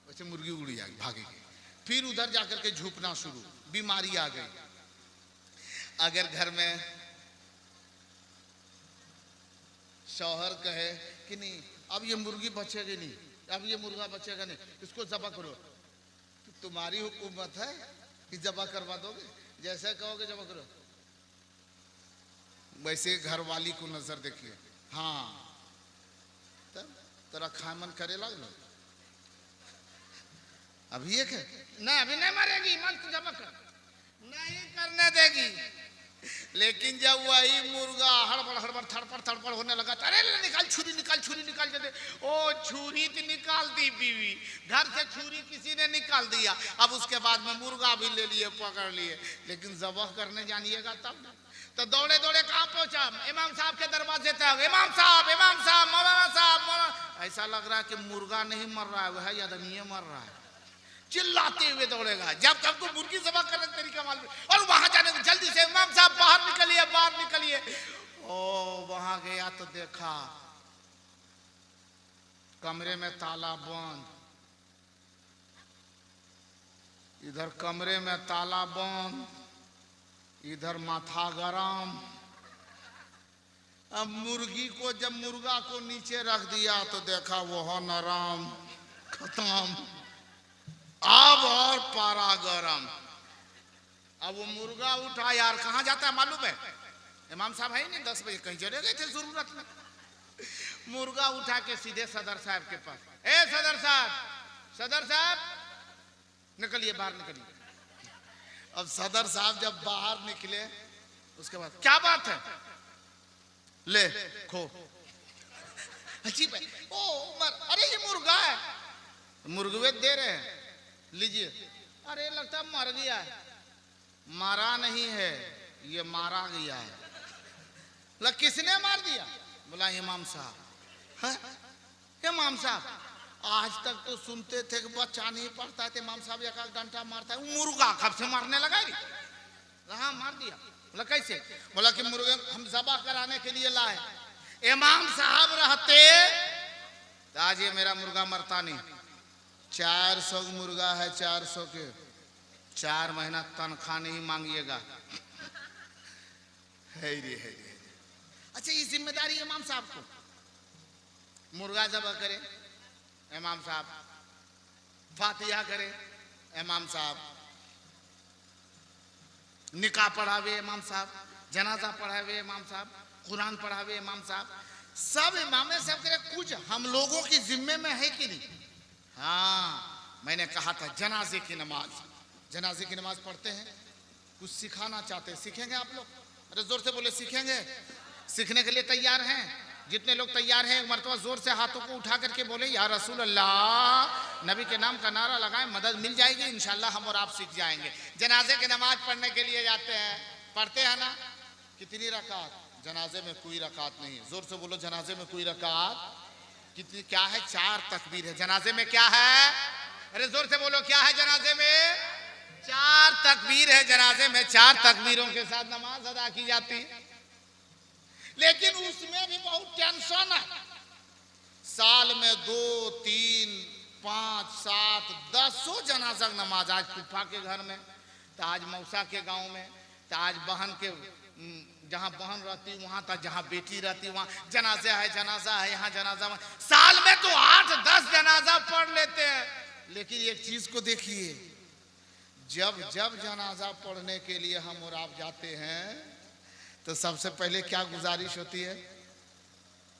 वैसे मुर्गी उड़ जाएगी, भागेगी, फिर उधर जाकर के झुकना शुरू, बीमारी आ गई। अगर घर में शौहर कहे कि नहीं अब ये मुर्गी बचेगी नहीं, अब ये मुर्गा बचेगा नहीं, इसको जबा करो, तो तुम्हारी हुकूमत है कि जबा करवा दोगे? जैसे कहोगे जबा करो, वैसे घर वाली को नजर देखिए। हाँ, तब तेरा खामन करे लगलो, अभी एक है ना, अभी नहीं मरेगी, मन तो जबा कर नहीं करने देगी। लेकिन जब वही मुर्गा हड़बड़ हड़बड़ थड़पड़ थड़पड़ होने लगा, अरे निकाल छुरी, निकाल छुरी, निकाल के दे। ओ छुरी तो निकाल दी बीवी, घर से छुरी किसी ने निकाल दिया, अब उसके बाद में मुर्गा भी ले लिए, पकड़ लिए, लेकिन जबह करने जानिएगा तब तो दौड़े दौड़े कहाँ पहुंचा? इमाम साहब के दरवाजे तक। इमाम साहब, इमाम साहब, मौलाना साहब, मौलाना। ऐसा लग रहा है कि मुर्गा नहीं मर रहा है, वह आदमी मर रहा है। चिल्लाते हुए दौड़ेगा, जब तक को मुर्गी जबा करने तरीका मालूम, और वहां जाने को जल्दी से इमाम साहब बाहर निकलिए, बाहर निकलिए। ओ वहां गया तो देखा कमरे में ताला बंद, इधर कमरे में ताला बंद, इधर माथा गरम। अब मुर्गी को जब मुर्गा को नीचे रख दिया तो देखा वो नरम, खत्म। अब और पारा गरम, अब वो मुर्गा उठा यार, कहाँ जाता है मालूम है? इमाम साहब है ही नहीं, 10 बजे कहीं चले गए थे जरूरत में। मुर्गा उठा के सीधे सदर साहब के पास, ए सदर साहब, सदर साहब निकलिए, बाहर निकलिए। अब सदर साहब जब बाहर निकले, उसके बाद क्या बात है, ले खो। अजीब है, ओ अरे ये मुर्गा है, मुर्गे दे रहे हैं, लीजिए। अरे लगता मर गया है। मारा नहीं है, ये मारा गया है। किसने मार दिया? बोला इमाम साहब। इमाम साहब, आज तक तो सुनते थे कि बच्चा नहीं पढ़ता है, इमाम साहब एक डंडा मारता है, मुर्गा कब से मारने लगा? हाँ मार दिया। बोला कैसे? बोला कि मुर्गे हम ज़बह कराने के लिए लाए, इमाम साहब रहते तो आज ये मेरा मुर्गा मरता नहीं। 400 मुर्गा है, 400 के 4 महीना तनख्वाह नहीं मांगिएगा। है रे। अच्छा, ये जिम्मेदारी इमाम साहब को, मुर्गा ज़बह करे इमाम साहब, फातिहा करे इमाम साहब, निकाह पढ़ावे इमाम साहब, जनाजा पढ़ावे इमाम साहब, कुरान पढ़ावे इमाम साहब, सब इमाम साहब करे। कुछ हम लोगों की जिम्मे में है कि नहीं? हाँ, मैंने कहा था जनाजे की नमाज पढ़ते हैं, कुछ सिखाना चाहते हैं, सीखेंगे आप लोग? अरे जोर से बोले, सीखेंगे? सीखने के लिए तैयार हैं? जितने लोग तैयार हैं एक मरतबा जोर से हाथों को उठा करके बोले या रसूल अल्लाह, नबी के नाम का नारा लगाएं, मदद मिल जाएगी इंशाल्लाह, हम और आप सीख जाएंगे। जनाजे की नमाज पढ़ने के लिए जाते हैं, पढ़ते हैं ना? कितनी रकात? जनाजे में कोई रकात नहीं। जोर से बोलो, जनाजे में कोई रकात कितनी? क्या है? 4 तकबीर है जनाजे में। क्या है? अरे जोर से बोलो, क्या है जनाजे में? 4 तकबीर है जनाजे में। 4 तकबीरों के साथ नमाज अदा की जाती है। लेकिन उसमें भी बहुत टेंशन है। साल में 2, 3, 5, 7, 10 जनाजा नमाज। आज फूफा के घर में, तो आज मौसा के गांव में, तो आज बहन के जहां बहन रहती वहां था, जहां बेटी रहती वहां जनाजा है, यहाँ जनाजा में। साल में तो 8-10 जनाजा पढ़ लेते हैं। लेकिन एक चीज को देखिए, जब जनाजा पढ़ने के लिए हम और आप जाते हैं तो सबसे पहले क्या गुजारिश होती है?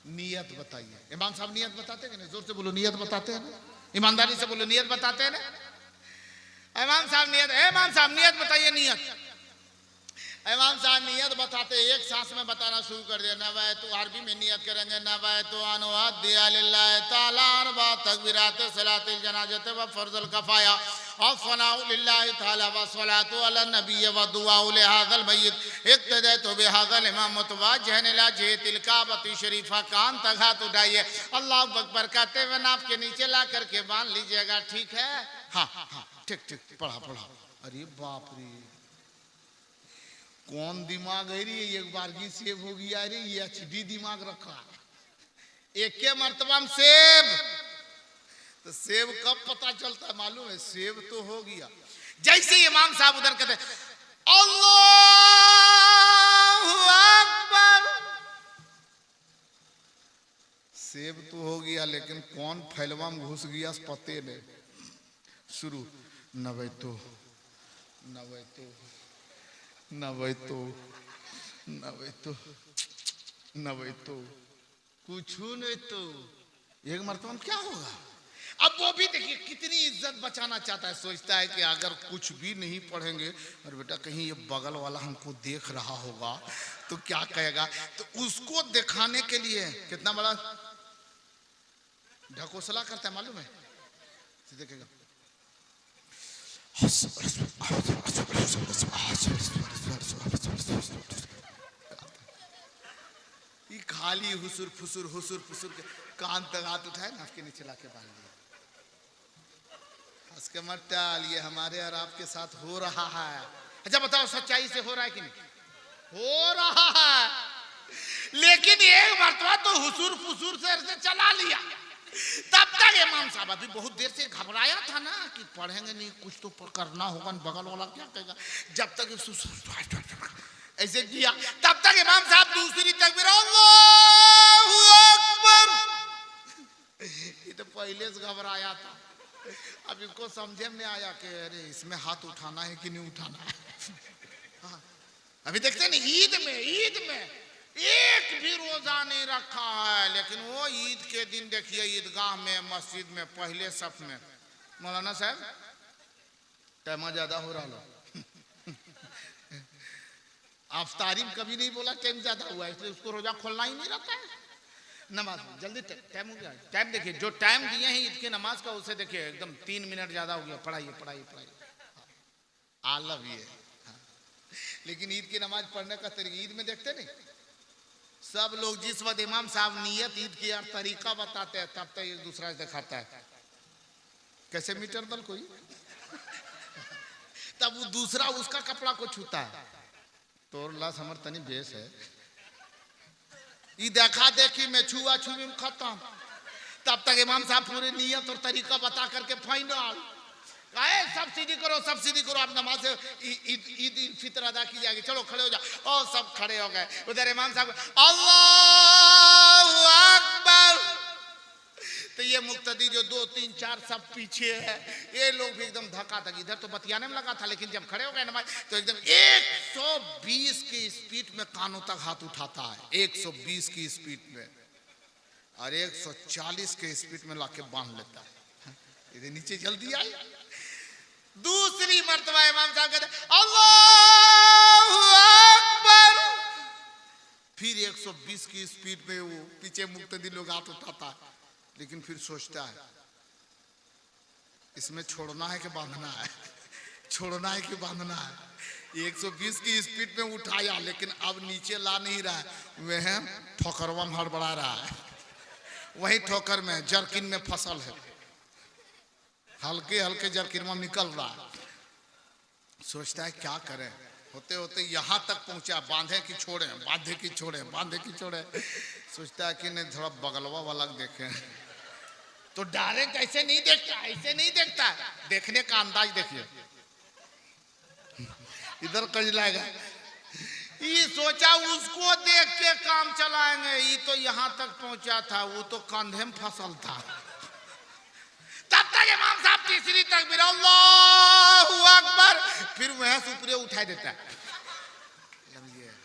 नियत बताइए। इमाम साहब नियत बताते हैं? जोर से बोलो, नियत बताते हैं ना? ईमानदारी से बोलो, नियत बताते हैं ना? इमाम साहब नियत बताइए। नियत इमाम साहब नियत बताते, एक सांस में बताना शुरू कर दिया। नवाए तो अरबी में नियत करेंगे, नवाए तो अनुवाद दिया लिल्लाह ताला अरबा तकबीरात सलातिल जनाज़त व फर्ज़ुल कफाया और फनाउ लिल्लाह ताला व सलातु अला नबी व दुआउ लिहाज़ल मय्यित इक्तदतु बिहाज़ल इमाम मुतवज्जिहन इला जिहतिल काबती शरीफा। कान तक हाथ उठाइए, अल्लाहु अकबर कहते हुए नाप के नीचे ला करके बांध लीजिएगा। ठीक है? हाँ, ठीक, पढ़ा। अरे बाप रे, कौन दिमाग है रे? एक बार की सेब हो गया रे, ये HD दिमाग रखा। एक के मर्तबा में सेब, तो सेब कब पता चलता है मालूम है? सेब तो हो गया जैसे इमाम साहब उधर कहते अल्लाहु अकबर, सेब तो हो गया, लेकिन कौन फैलवा में घुस गया पते नहीं। शुरू नवैतो कुछ नहीं तो एक मरतबा क्या होगा? अब वो भी देखिए कितनी इज्जत बचाना चाहता है, सोचता है कि अगर कुछ भी नहीं पढ़ेंगे और बेटा कहीं ये बगल वाला हमको देख रहा होगा तो क्या कहेगा, तो उसको दिखाने के लिए कितना बड़ा ढकोसला करता है मालूम है? देखेगा ये खाली हुसुर फुसुर के कान तक हाथ उठाए, नाक के नीचे लाके बांध दिया। हंस के मत टाल, ये हमारे और आपके साथ हो रहा है। अच्छा बताओ, सच्चाई से हो रहा है कि नहीं? हो रहा है। लेकिन एक मरतबा तो हुसुर फुसुर से चला लिया। तब तक इमाम साहब अभी बहुत देर से घबराया था ना कि पढ़ेंगे नहीं, कुछ तो करना होगा, बगल वाला क्या कहेगा। जब तक ऐसे किया, तब तक इमाम साहब दूसरी तकबीर अल्लाहु अकबर। ये तो पहले से घबराया था, अब इसको समझे में आया कि अरे इसमें हाथ उठाना है कि नहीं उठाना है। अभी देखते नहीं ईद में एक भी रोजा नहीं रखा है, लेकिन वो ईद के दिन देखिए ईदगाह में, मस्जिद में, पहले सफ में। मौलाना साहब टाइम ज्यादा हो रहा लो आप तारीफ कभी नहीं बोला टाइम ज्यादा हुआ, इसलिए उसको रोजा खोलना ही नहीं रहता है। नमाज जल्दी टाइम हो गया, टाइम देखिए जो टाइम दिए हैं ईद की नमाज का, उसे देखिए एकदम 3 मिनट ज्यादा हो गया। पढ़ाइए आई लव यू। लेकिन ईद की नमाज पढ़ने का तरीका ईद में देखते नहीं, सब लोग जिस वक्त इमाम साहब नियत ईद की तरीका बताते हैं तब तक एक दूसरा से दिखाता है कैसे मीटर दल कोई तब वो दूसरा उसका कपड़ा को छूता है। तो अल्लाह समर तनी बेस है, ये देखा देखी में छुआ छुई में खत्म। तब तक इमाम साहब पूरे नियत और तरीका बता करके फाइनल सब्सिडी करो, आप नमाज से ईद फितर अदा की जाएगी, चलो खड़े हो जाओ। और सब खड़े हो गए, उधर इमाम साहब अल्लाहू अकबर। तो ये मुक्तदी जो 2 3 4 सब पीछे है, ये लोग भी एकदम धक्का धक, इधर तो बतियाने में लगा था, लेकिन जब खड़े हो गए नमाज तो एकदम 120 की स्पीड में कानों तक हाथ उठाता है, 120 की स्पीड में, और 140 के स्पीड में लाके बांध लेता है। इधर नीचे जल्दी आई। दूसरी मर्तबा इमाम साहब कहते अल्लाहू अकबर, फिर 120 की स्पीड में वो पीछे मुक्तदी लोग हाथ उठाता है, लेकिन फिर सोचता है इसमें छोड़ना है कि बांधना है, छोड़ना है कि बांधना है। 120 की स्पीड में उठाया, लेकिन अब नीचे ला नहीं रहा है, वह ठोकरवा में हड़बड़ा रहा है, वही ठोकर में जरकिन में फसल है, हल्के हल्के जरकिन में निकल रहा है। सोचता है क्या करें, होते होते यहाँ तक पहुंचा, बांधे की छोड़े, बांधे की छोड़े, बांधे की छोड़े। सोचता है कि नहीं थोड़ा बगलवा वाला देखें, तो डायरेक्ट ऐसे नहीं देखता, ऐसे नहीं देखता, देखने का अंदाज देखिए, इधर कज लाएगा। ये सोचा उसको देख के काम चलाएंगे, ये तो यहाँ तक पहुंचा था, वो तो कंधे में फसल था। तब तक इमाम साहब तीसरी तकबीर अल्लाहू अकबर, फिर वह ऊपरे उठा देता है।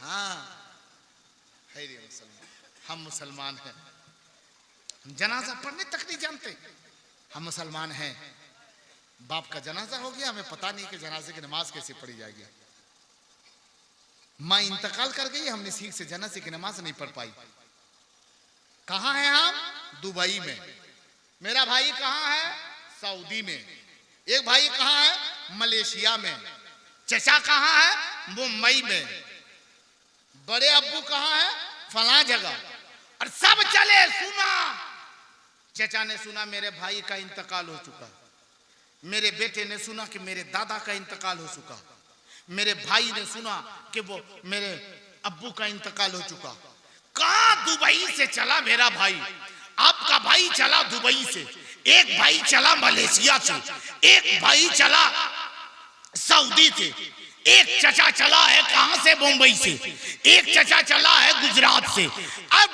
हाँ है रे मुसलमान, हम मुसलमान हैं, जनाजा पढ़ने तक नहीं जानते, हम मुसलमान हैं। बाप का जनाजा हो गया, हमें पता नहीं कि जनाजे की नमाज कैसे पढ़ी जाएगी। माँ इंतकाल कर गई, हमने ठीक से जनाजे की नमाज नहीं पढ़ पाई। कहाँ हैं हम? दुबई में। मेरा भाई कहाँ है? सऊदी में। एक भाई कहाँ है? मलेशिया में। चचा कहाँ है? मुंबई में। बड़े अब्बू कहाँ है? फला जगह। और सब चले, सुना, चचा ने सुना मेरे भाई का इंतकाल हो चुका, मेरे बेटे ने सुना कि मेरे दादा का इंतकाल हो चुका, मेरे भाई ने सुना कि वो मेरे अब्बू का इंतकाल हो चुका। कहाँ? दुबई से चला मेरा भाई, आपका भाई चला दुबई से, एक भाई चला मलेशिया से, एक भाई चला सऊदी से, एक चचा चला है कहां से? मुंबई से, एक चचा चला है गुजरात से। अब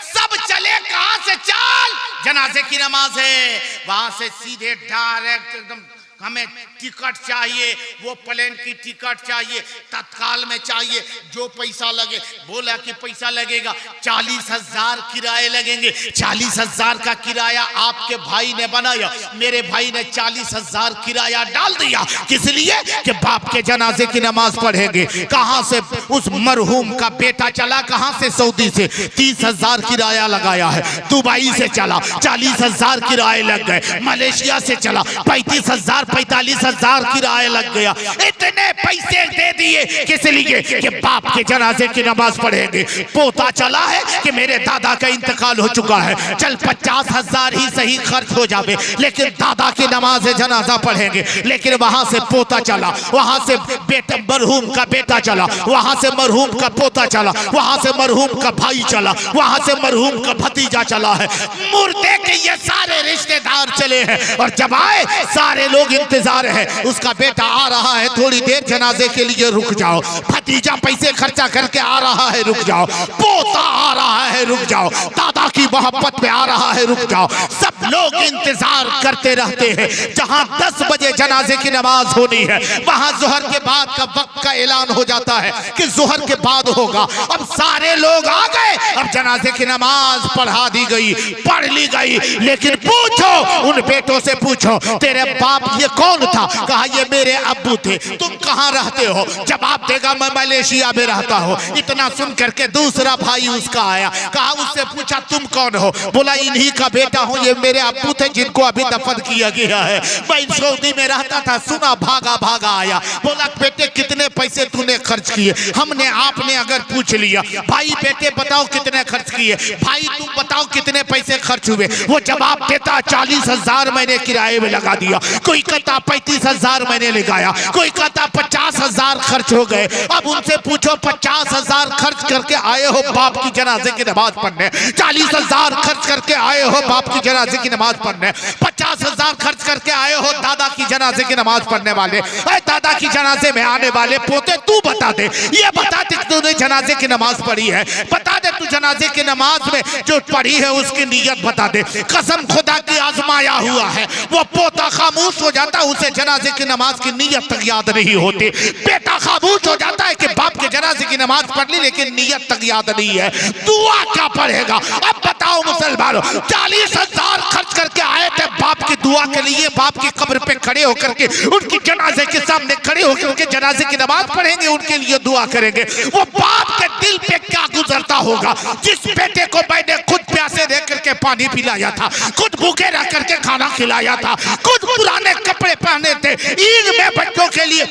सब चले कहां से? चल जनाजे की नमाज है, वहां से सीधे डायरेक्ट एकदम हमें टिकट चाहिए, वो प्लेन की टिकट चाहिए, तत्काल में चाहिए, जो पैसा लगे। बोला कि पैसा लगेगा 40,000 किराए लगेंगे। 40,000 का किराया आपके भाई ने बनाया, मेरे भाई ने 40,000 किराया डाल दिया। किस लिए? कि बाप के जनाजे की नमाज पढ़ेंगे। कहां से? उस मरहूम का बेटा चला, कहां से? सऊदी से। 30,000 किराया लगाया है। दुबई से चला, 40,000 किराए लग गए। मलेशिया से चला, 35,000 45,000 किराया लग गया। इतने पैसे दे दिए किस लिए? कि बाप के जनाजे की नमाज पढ़ेंगे। पोता चला है कि मेरे दादा का इंतकाल हो चुका है, चल 50,000 ही सही खर्च हो जावे, लेकिन दादा की नमाज जनाजा पढ़ेंगे। लेकिन वहां से पोता चला, वहां से बेटा मरहूम का बेटा चला, वहां से मरहूम का पोता चला, वहां से मरहूम का भाई चला, वहां से मरहूम का भतीजा चला है। मुर्दे के ये सारे रिश्तेदार चले हैं, और जब आए सारे लोग इंतजार है, उसका बेटा आ रहा है, थोड़ी देर जनाजे के लिए रुक जाओ। भतीजा पैसे खर्चा करके आ रहा है, रुक जाओ। पोता आ रहा है, रुक जाओ। दादा की मोहब्बत में आ रहा है, रुक जाओ। सब लोग इंतजार करते रहते हैं। जहां 10 बजे जनाजे की नमाज होनी है, वहां जोहर के बाद का वक्त का ऐलान हो जाता है कि जोहर के बाद होगा। अब सारे लोग आ गए, अब जनाजे की नमाज पढ़ा दी गई, पढ़ ली गई। लेकिन पूछो उन बेटों से, पूछो तेरे बाप ये कौन था? कहा ये मेरे अब्बू थे। तुम कहाँ रहते हो? जवाब देगा मैं मलेशिया में रहता हूँ। इतना सुन करके दूसरा भाई उसका आया, कहा उससे पूछा तुम कौन हो? बोला इन्हीं का बेटा हूँ, ये मेरे अब्बू थे जिनको अभी दफन किया गया है। मैं सऊदी में रहता था, सुना भागा भागा आया। बोला बेटे कितने पैसे तूने खर्च किए? हमने आपने अगर पूछ लिया भाई बेटे बताओ कितने खर्च किए, भाई तुम बताओ कितने पैसे खर्च हुए, वो जवाब देता 40,000 मैंने किराए में लगा दिया, कोई कहता 35,000 मैंने लगाया, कोई कहता 50,000 खर्च हो गए। अब उनसे पूछो 50,000 खर्च करके आए हो बाप की जनाजे की नमाज पढ़ने, 40,000 खर्च करके आए हो बाप की जनाजे की नमाज पढ़ने, 50,000 खर्च करके आए हो दादा की जनाजे की नमाज पढ़ने वाले। दादा की जनाजे में आने वाले पोते तू बता दे, ये बता दे तूने जनाजे की नमाज पढ़ी है, बता दे तू जनाजे की नमाज में जो पढ़ी है उसकी नीयत बता दे। कसम खुदा की आजमाया हुआ है, वो पोता खामोश हो जाता, उसे जनाजे की नमाज की नीयत तक याद नहीं होती। बेटा खामोश हो जाता है कि बाप के जनाजे की नमाज पढ़ ली लेकिन नीयत तक याद नहीं है, दुआ क्या पढ़ेगा? अब बताओ मुसलमानों, 40,000 खर्च करके आए थे बाप की दुआ के लिए, बाप की कब्र पे खड़े होकर के उनकी जनाजे के सामने खड़े होकर उनके जनाजे की नमाज पढ़ेंगे, उनके लिए दुआ करेंगे। वो बाप के दिल पे क्या गुजरता होगा जिस बेटे को मैंने खुद प्यासे देख करके पानी पिलाया था, खुद भूखे रह करके खाना खिलाया था, खुद पुराने कपड़े पहने थे, ईद में बच्चों के लिए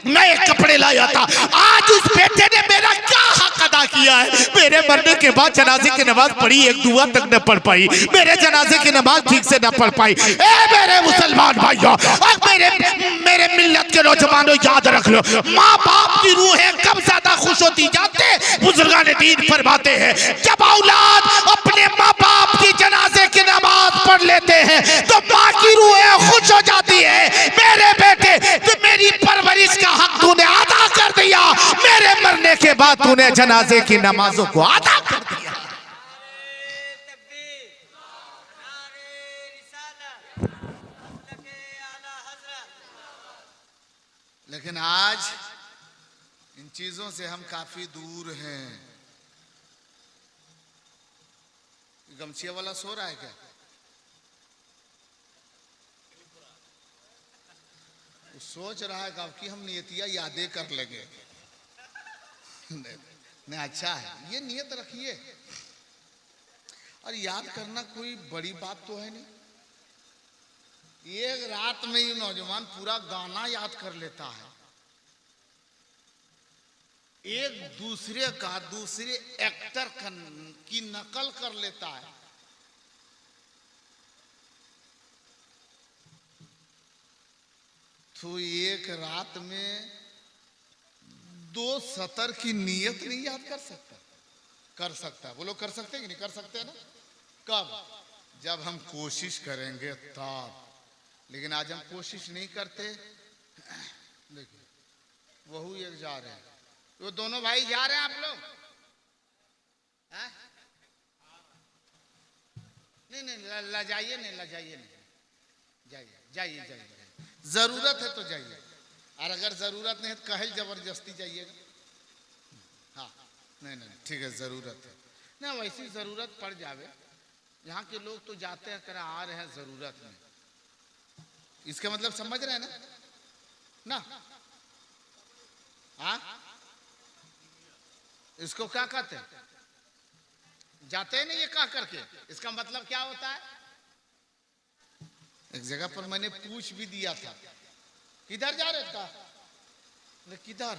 नए कपड़े लाया था। आज उस बेटे ने मेरा क्या हक अदा किया है? मेरे मरने के बाद जनाजे की नमाज पढ़ी, एक दुआ तक न पढ़ पाई, मेरे जनाजे की नमाज ठीक से न पढ़ पाई। ए मेरे मुसलमान भाइयों और मेरे मिल्लत के नौजवानों, याद रख लो, माँ बाप की रूहें कब ज्यादा खुश होती जाते बुजुर्गान दीन फरमाते हैं, जब औलाद अपने माँ बाप की जनाजे की नमाज पढ़ लेते हैं तो माँ की रूहें खुश हो जाती है। मेरे बेटे तो मेरी परवरिश का हक तूने अदा कर दिया, मेरे मरने के बाद तूने जनाजे की नमाजों को अदा कर दिया। लेकिन आज इन चीजों से हम काफी दूर हैं। गमछिया वाला सो रहा है क्या? वो सोच रहा है कि हम नियतियां यादें कर लेंगे। नहीं अच्छा है, ये नियत रखिए। और याद करना कोई बड़ी बात तो है नहीं। एक रात में ही नौजवान पूरा गाना याद कर लेता है, एक दूसरे एक्टर की नकल कर लेता है। तो एक रात में 2 सतर की नियत नहीं याद कर सकता? कर सकता है। वो लोग कर सकते हैं कि नहीं कर सकते हैं ना? कब? जब हम कोशिश करेंगे तब। लेकिन आज हम कोशिश नहीं करते। देखिए वही एक जा रहे हैं, वो दोनों भाई जा रहे हैं। आप लोग नहीं लजाइए नहीं, लजाइए नहीं, जाइए जाइए जाइए, जरूरत है तो जाइए, और अगर जरूरत नहीं है तो कहे जबरदस्ती जाइएगा। हाँ नहीं ठीक है, जरूरत है ना, वैसी जरूरत पड़ जावे। यहाँ के लोग तो जाते हैं कर आ रहे हैं जरूरत में, इसका मतलब समझ रहे हैं ना? हाँ इसको क्या कहते हैं? जाते हैं ना ये कह करके, इसका मतलब क्या होता है? एक जगह पर मैंने पूछ भी दिया था, किधर जा रहे था? किधर?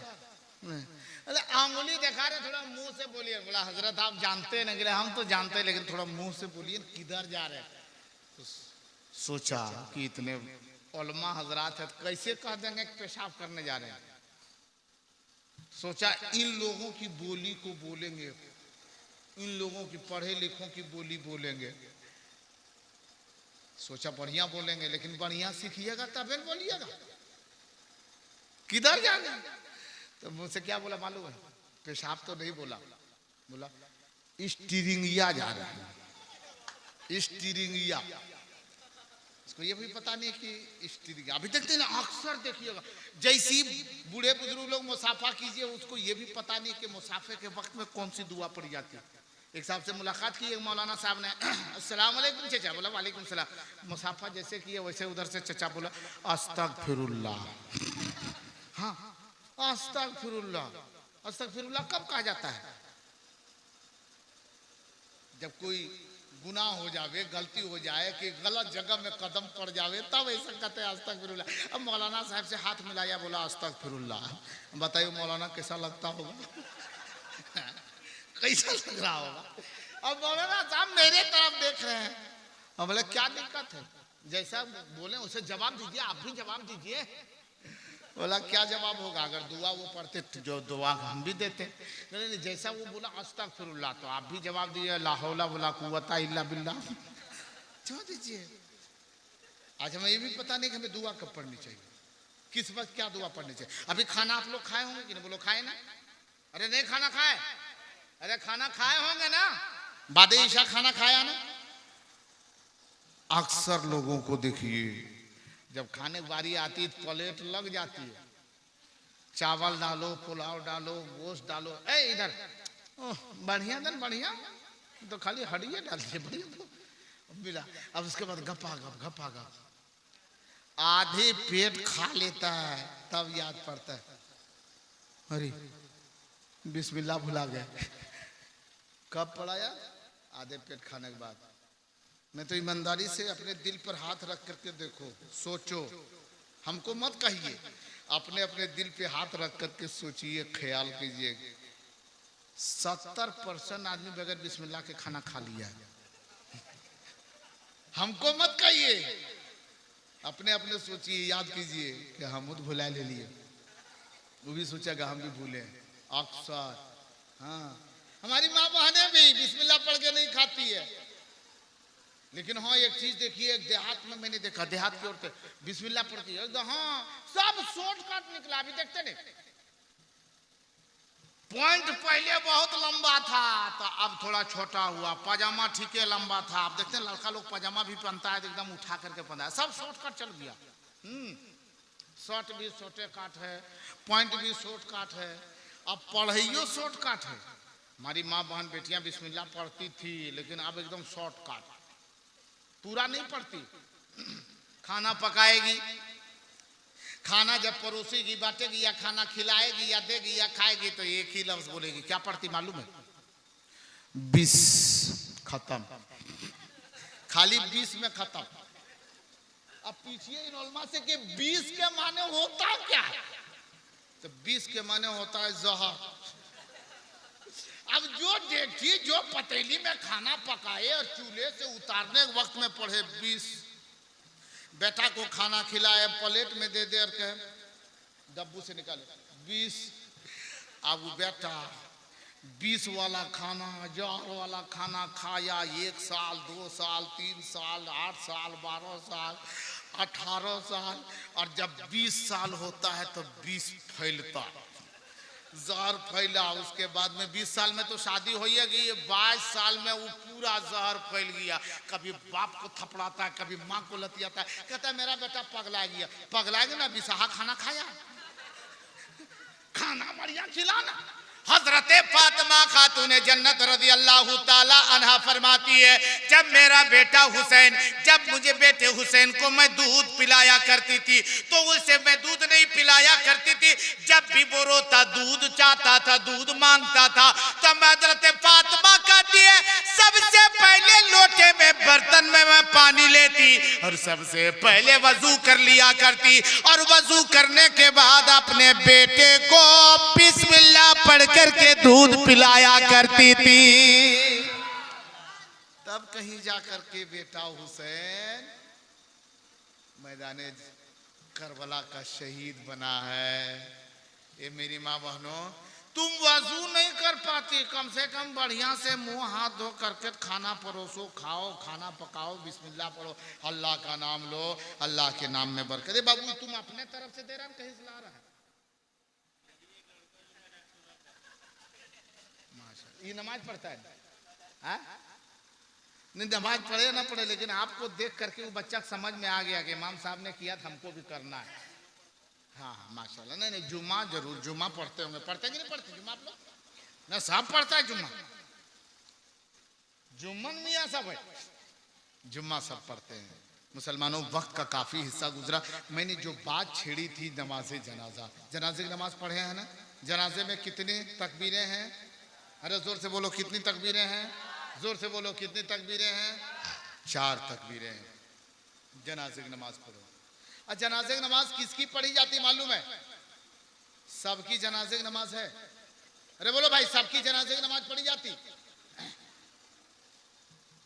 आंगुली दिखा रहे, थोड़ा मुंह से बोलिए। बोला हजरत आप जानते हैं ना? हम तो जानते हैं, लेकिन थोड़ा मुंह से बोलिए किधर जा रहे हैं। तो सोचा कि इतने उलमा हजरात है, कैसे कह देंगे कि पेशाब करने जा रहे हैं। सोचा इन लोगों की बोली को बोलेंगे, इन लोगों की पढ़े लिखों की बोली बोलेंगे। सोचा बढ़िया बोलेंगे, लेकिन बढ़िया सीखिएगा तभी बोलिएगा। किधर जाने? तो मुझसे क्या बोला मालूम है? पेशाब तो नहीं बोला, बोला स्टीरिंगिया जा रहा है। स्टीरिंगिया उसको ये भी पता नहीं कि स्त्री का, अभी देखते ना अक्सर देखिएगा, जैसी बूढ़े बुजुर्ग लोग मुसाफा कीजिए, उसको ये भी पता नहीं कि मुसाफे के वक्त में कौन सी दुआ पड़ जाती है। एक साहब से मुलाकात की, एक मौलाना साहब ने, अस्सलाम वालेकुम चचा, बोला वालेकुम सलाम। मुसाफा जैसे किए वैसे उधर से चचा बोला अस्तगफिरुल्लाह। हाँ, अस्तगफिरुल्लाह। अस्तगफिरुल्लाह कब कहा जाता है? जब कोई गुनाह हो जावे, गलती हो जाए, कि गलत जगह में कदम पड़ जावे, तब ऐसा कहते हैं अस्तगफिरुल्लाह। अब मौलाना साहब से हाथ मिलाया, बोला अस्तगफिरुल्लाह। बताइए मौलाना कैसा लगता होगा? कैसा लग रहा होगा? अब मौलाना साहब मेरे तरफ देख रहे हैं। अब बोले क्या दिक्कत है, जैसा बोले उसे जवाब दीजिए, आप भी जवाब दीजिए। बोला क्या जवाब होगा, अगर दुआ वो पढ़ते जो दुआ हम भी देते। नहीं, जैसा वो बोला अस्तगफिरुल्लाह, तो आप भी जवाब दीजिए ला हौला वला कुव्वता इल्ला बिल्लाह, छोड़ दीजिए। आज हमें ये भी पता नहीं कि हमें दुआ कब पढ़नी चाहिए, किस वक्त क्या दुआ पढ़नी चाहिए। अभी खाना आप लोग खाए होंगे कि नहीं? बोलो खाए ना? अरे नहीं खाना खाए? अरे खाना खाए होंगे ना? बादे ईशा खाना खाया ना? अक्सर लोगों को देखिए जब खाने की बारी आती है प्लेट लग जाती है, चावल डालो, पुलाव डालो, गोश्त डालो, ए इधर बढ़िया दन बढ़िया, तो खाली हड्डियाँ डालिए बढ़िया तो मिला। अब उसके बाद गपा गप आधे पेट खा लेता है, तब याद पड़ता है अरे बिस्मिल्लाह भुला गए। कब पढ़ाया? आधे पेट खाने के बाद। मैं तो ईमानदारी से अपने दिल पर हाथ रख करके देखो, सोचो, हमको मत कहिए, अपने अपने दिल पे हाथ रख करके सोचिए, ख्याल कीजिए। 70% आदमी बगैर बिस्मिल्लाह के खाना खा लिया है। हमको मत कहिए, अपने अपने सोचिए, याद कीजिए कि हम खुद भुला ले लिए, वो भी सोचेगा हम भी भूले अक्सर। हाँ, हमारी माँ बहनें भी बिस्मिल्लाह पढ़ के नहीं खाती है। लेकिन हाँ एक चीज देखिए, एक देहात में मैंने देखा, देहात की औरतें बिस्मिल्लाह पढ़ती है, हाँ सब शॉर्टकट निकला। अभी देखते नहीं, पॉइंट पहले बहुत लंबा था तो अब थोड़ा छोटा हुआ, पजामा ठीक है लंबा था, अब देखते हैं लड़का लोग पजामा भी पहनता है एकदम उठा करके पहनता है, सब शॉर्टकट चल गया। शर्ट भी शॉर्टे काट है, पॉइंट भी शॉर्ट काट है, अब पढ़ाइयो शॉर्ट काट है। हमारी माँ बहन बेटियां बिस्मिल्लाह पढ़ती थी, लेकिन अब एकदम शॉर्ट काट, पूरा नहीं पढ़ती। खाना पकाएगी, खाना जब परोसेगी, बांटेगी, या खाना खिलाएगी या देगी या खाएगी, तो एक ही लफ्ज बोलेगी, क्या पढ़ती मालूम है? 20 खत्म, खाली 20 में खत्म। अब पीछे इनोल्मा से कि 20 के माने होता क्या है? तो 20 के माने होता है जहर। अब जो देखी, जो पतीली में खाना पकाए और चूल्हे से उतारने के वक्त में पढ़े 20, बेटा को खाना खिलाए, प्लेट में दे दे और कहे डब्बू से निकाले 20। अब बेटा 20 वाला खाना, 1000 वाला खाना खाया, 1 साल, 2 साल, 3 साल, 8 साल, 12 साल, 18 साल, और जब 20 साल होता है तो 20 फैलता, जहर फैला। उसके बाद में 20 साल में तो शादी हो ही गई, 22 साल में वो पूरा जहर फैल गया। कभी बाप को थपड़ाता है, कभी माँ को लतियाता है, कहता है मेरा बेटा पगला गया। पगला गया ना, बिसाहा खाना खाया, खाना बढ़िया खिलाना। हजरत फातिमा खातूने जन्नत रज़ी अल्लाह ताला अन्हा फरमाती है, जब मेरा बेटा हुसैन, जब मुझे बेटे हुसैन को मैं दूध पिलाया करती थी, तो उसे मैं दूध नहीं पिलाया करती थी। जब भी वो रोता, दूध चाहता था, दूध मांगता था, तो मैं हजरत फातिमा कहती है, सबसे पहले लोटे में, बर्तन में मैं पानी लेती और सबसे पहले वजू कर लिया करती, और वजू करने के बाद अपने बेटे को बिस्मिल्लाह पढ़ करके दूध पिलाया करती थी। तब कहीं जाकर के बेटा हुसैन मैदाने करबला का शहीद बना है। ये मेरी माँ बहनों, तुम वजू नहीं कर पाती, कम से कम बढ़िया से मुंह हाथ धो करके खाना परोसो, खाओ, खाना पकाओ, बिस्मिल्लाह पढ़ो, अल्लाह का नाम लो, अल्लाह के नाम में बरकत। बाबू तुम अपने तरफ से दे रहा है, कहीं से ला रहा है? ये नमाज पढ़ता है, नहीं नमाज पढ़े ना पढ़े, लेकिन आपको देख करके वो बच्चा समझ में आ गया कि इमाम साहब ने किया था, हमको भी करना है। हाँ माशाल्लाह। नहीं नहीं, जुम्मा जरूर, जुम्मा पढ़ते होंगे, पढ़ते कि नहीं पढ़ते जुम्मा आप लोग? ना सब पढ़ता है जुम्मा, जुम्मन मियाँ सब है, जुम्मा सब पढ़ते हैं। मुसलमानों, वक्त का काफी हिस्सा गुजरा। मैंने जो बात छेड़ी थी नमाज जनाजा, जनाजे की नमाज पढ़े हैं ना? जनाजे में कितनी तकबीरें हैं? अरे जोर से बोलो, कितनी तकबीरें हैं? जोर से बोलो, कितनी तकबीरें हैं? 4 तकबीरें हैं। जनाजे की नमाज पढ़ो। और जनाजे की नमाज किसकी पढ़ी जाती मालूम है? सबकी जनाजे की नमाज है। अरे बोलो भाई, सबकी जनाजे की नमाज पढ़ी जाती?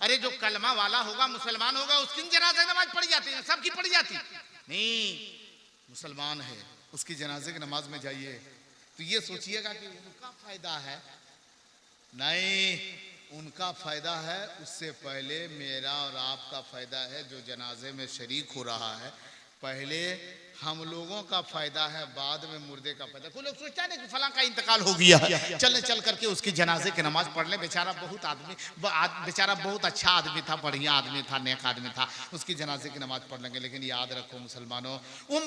अरे जो कलमा वाला होगा, मुसलमान होगा, उसकी जनाजे की नमाज पढ़ी जाती है, सबकी पढ़ी जाती नहीं। मुसलमान है, उसकी जनाजे की नमाज में जाइए तो ये सोचिएगा कि उनका फायदा है। नहीं, उनका फायदा है, उससे पहले मेरा और आपका फायदा है। जो जनाजे में शरीक हो रहा है, पहले हम लोगों का फायदा है, बाद में मुर्दे का फायदा। कोई लोग सोचता है कि फलां का इंतकाल हो गया, चल करके उसकी जनाजे की नमाज पढ़ ले। बेचारा बहुत बेचारा बहुत अच्छा आदमी था, बढ़िया आदमी था, नेक आदमी था, उसकी जनाजे की नमाज पढ़ लेंगे। लेकिन याद रखो मुसलमानों,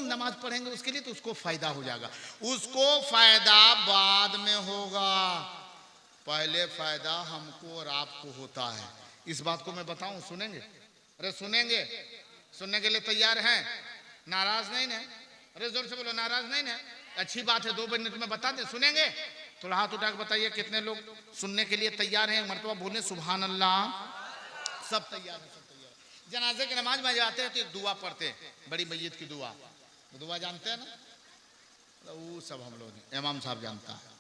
नमाज पढ़ेंगे उसके लिए तो उसको फायदा हो जाएगा, उसको फायदा बाद में होगा, पहले फायदा हमको और आपको होता है। इस बात को मैं बताऊं, सुनेंगे? अरे सुनेंगे? सुनने के लिए तैयार हैं? नाराज नहीं ना? अरे जोर से बोलो, नाराज नहीं ना? अच्छी बात है, 2 मिनट में बता दें। सुनेंगे? थोड़ा हाथ उठा के बताइए कितने लोग सुनने के लिए तैयार हैं। मर्तबा बोले सुभान अल्लाह। सब तैयार है, सब तैयार। जनाजे की नमाज में जाते हैं तो एक दुआ पढ़ते हैं, बड़ी मैयत की दुआ। दुआ जानते हैं ना? वो सब हम लोग, इमाम साहब जानता है,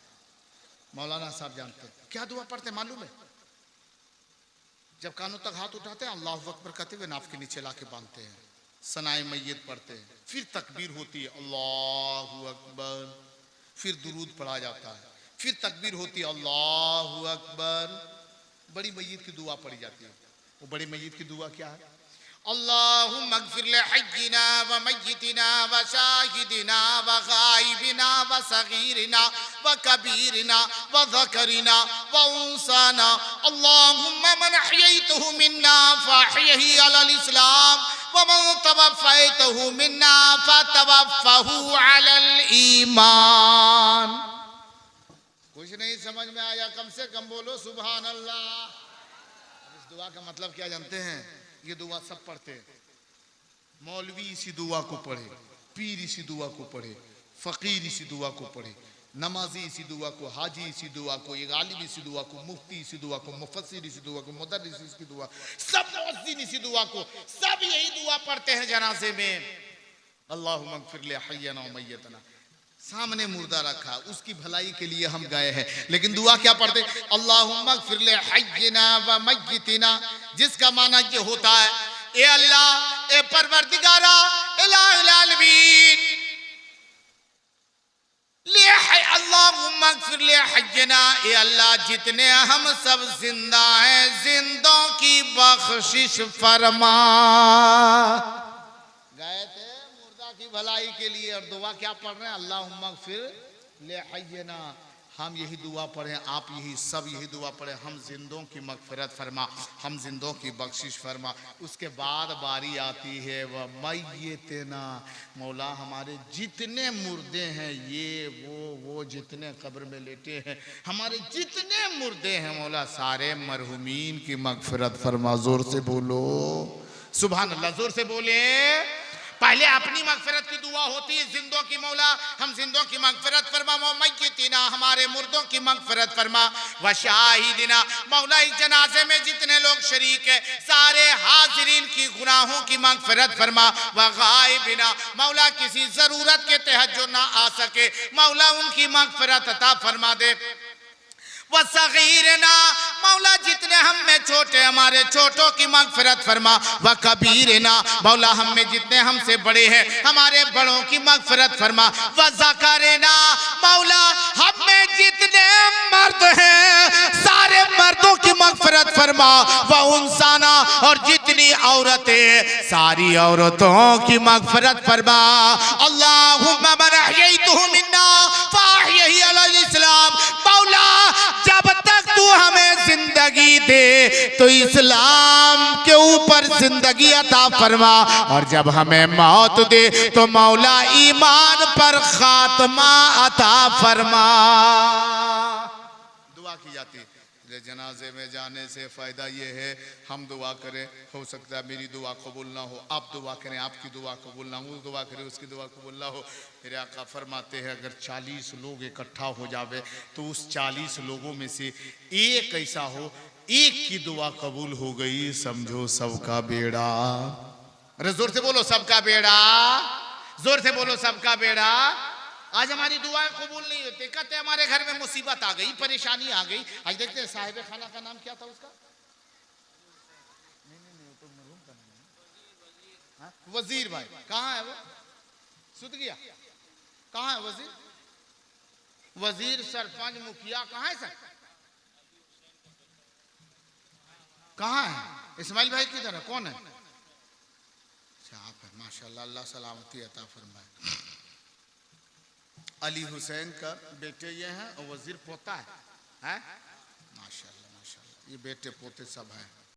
मौलाना साहब जानते हैं। क्या दुआ पढ़ते मालूम है? जब कानों तक हाथ उठाते हैं, अल्लाहु अकबर कहते हुए नाफ के नीचे लाके बांधते हैं, सनाए मैयत पढ़ते हैं, फिर तकबीर होती है अल्लाहु अकबर, फिर दुरूद पढ़ा जाता है, फिर तकबीर होती है अल्लाहु अकबर, बड़ी मैयत की दुआ पढ़ी जाती है। वो बड़ी मैयत की दुआ क्या है? अल्लाहुम्मा अग़फ़िर li हय्यिना व मय्यितिना व शाहिदिना व गायबिना व सगीरिना व कबीरिना व ज़करिना व उन्साना। अल्लाहुम्मा मन अहयैतहु मिन्ना फ़अहयिही अलल इस्लाम व मन तवफ़्फ़यतहु मिन्ना फ़तवफ़्फ़हु अलल ईमान। कुछ नहीं समझ में आया? कम से कम बोलो सुभान अल्लाह। अब इस दुआ का मतलब क्या जानते हैं? ये दुआ सब पढ़ते हैं। मौलवी इसी दुआ को पढ़े, पीर इसी दुआ को पढ़े, फकीर इसी दुआ को पढ़े, नमाजी इसी दुआ को, हाजी इसी दुआ को, एक आलिम इसी दुआ को, मुफ्ती इसी दुआ को, मुफस्सिर इसी दुआ को, मुदर्रिस इसी दुआ, सब मुअज्जिन इसी दुआ को, सब यही दुआ पढ़ते हैं जनाजे में। अल्लाहुम्मा अग़फ़िर li हय्यिना व मय्यितना। सामने मुर्दा रखा, उसकी भलाई के लिए हम गए हैं, लेकिन दुआ क्या पढ़ते? अल्लाहुम्मा अग़फ़िर li हय्यिना व मय्यितिना, जिसका माना ये होता है, ए अल्लाह, ए परवरदिगारा, इलाहुल आलमीन, अल्लाहुम्मा अग़फ़िर li हय्यिना, ए अल्लाह जितने हम सब जिंदा हैं, जिंदों की बख्शिश फरमा। गए थे मुर्दा की भलाई के लिए, और दुआ क्या पढ़ रहे हैं? अल्लाहुम्मा अग़फ़िर li हय्यिना। हम यही दुआ पढ़ें, आप यही सब यही दुआ पढ़ें, हम जिंदों की मग़फ़िरत फरमा, हम जिंदों की बख्शिश फरमा। उसके बाद बारी आती है व मय्यितना, मौला हमारे जितने मुर्दे हैं, ये वो जितने कब्र में लेटे हैं, हमारे जितने मुर्दे हैं मौला, सारे मरहुमीन की मग़फ़िरत फरमा। जोर से बोलो सुभान अल्लाह, जोर से बोले। पहले अपनी मग़फ़िरत की दुआ होती है, जिंदों की मौला हम जिंदों की मग़फ़िरत फरमा, व मय्यितिना हमारे मुर्दों की मग़फ़िरत फरमा, व शाहिदिना मौला इस जनाजे में जितने लोग शरीक है, सारे हाज़िरीन की गुनाहों की मग़फ़िरत फरमा, व गायबिना मौला किसी ज़रूरत के तहत जो ना आ सके, मौला उनकी मग़फ़िरत अता फरमा दे। व सगीरना मौला जितने हम में छोटे, हमारे छोटों की मग़फ़िरत फरमा, व कबीरना मौला हम में जितने हमसे बड़े हैं, हमारे बड़ों की मग़फ़िरत फरमा, व ज़करना मौला हम में जितने मर्द हैं, सारे मर्दों की मग़फ़िरत फरमा, व उन्साना और जितनी औरतें, सारी औरतों की मग़फ़िरत फरमा। अल्लाहुम्मा मन अहयैतहु मिन्ना फ़अहयिही अलल इस्लाम, मौला जब तक तू हमें जिंदगी दे, तो इस्लाम के ऊपर जिंदगी अता फरमा, और जब हमें मौत दे तो मौला ईमान पर खात्मा अता फरमा। दुआ की जाती है। जनाजे में जाने से फ़ायदा ये है, हम दुआ करें, हो सकता है मेरी दुआ कबूल ना हो, आप दुआ करें आपकी दुआ कबूल ना हो, दुआ करें उसकी दुआ कबूल ना हो। मेरे आका फरमाते हैं अगर 40 लोग इकट्ठा हो जावे तो उस 40 लोगों में से एक ऐसा हो, एक की दुआ कबूल हो गई, समझो सबका बेड़ा। अरे जोर से बोलो सबका बेड़ा, जोर से बोलो सबका बेड़ा। आज हमारी दुआएं कबूल नहीं होती, कहते हमारे घर में मुसीबत आ गई, परेशानी आ गई। आज देखते हैं साहिब खाना का नाम क्या था उसका, नहीं तो मरहूम का नाम है वजीर भाई। कहाँ है वो, सुध गया? कहाँ है वजीर? वजीर सरपंच मुखिया कहाँ है सर? कहाँ है? इस्माइल भाई किधर है, कौन है? आप है, माशाल्लाह, अल्लाह सलामती अता फरमाए। अली हुसैन का बेटे ये हैं और वजीर पोता है, माशाल्लाह माशाल्लाह, ये बेटे पोते सब हैं।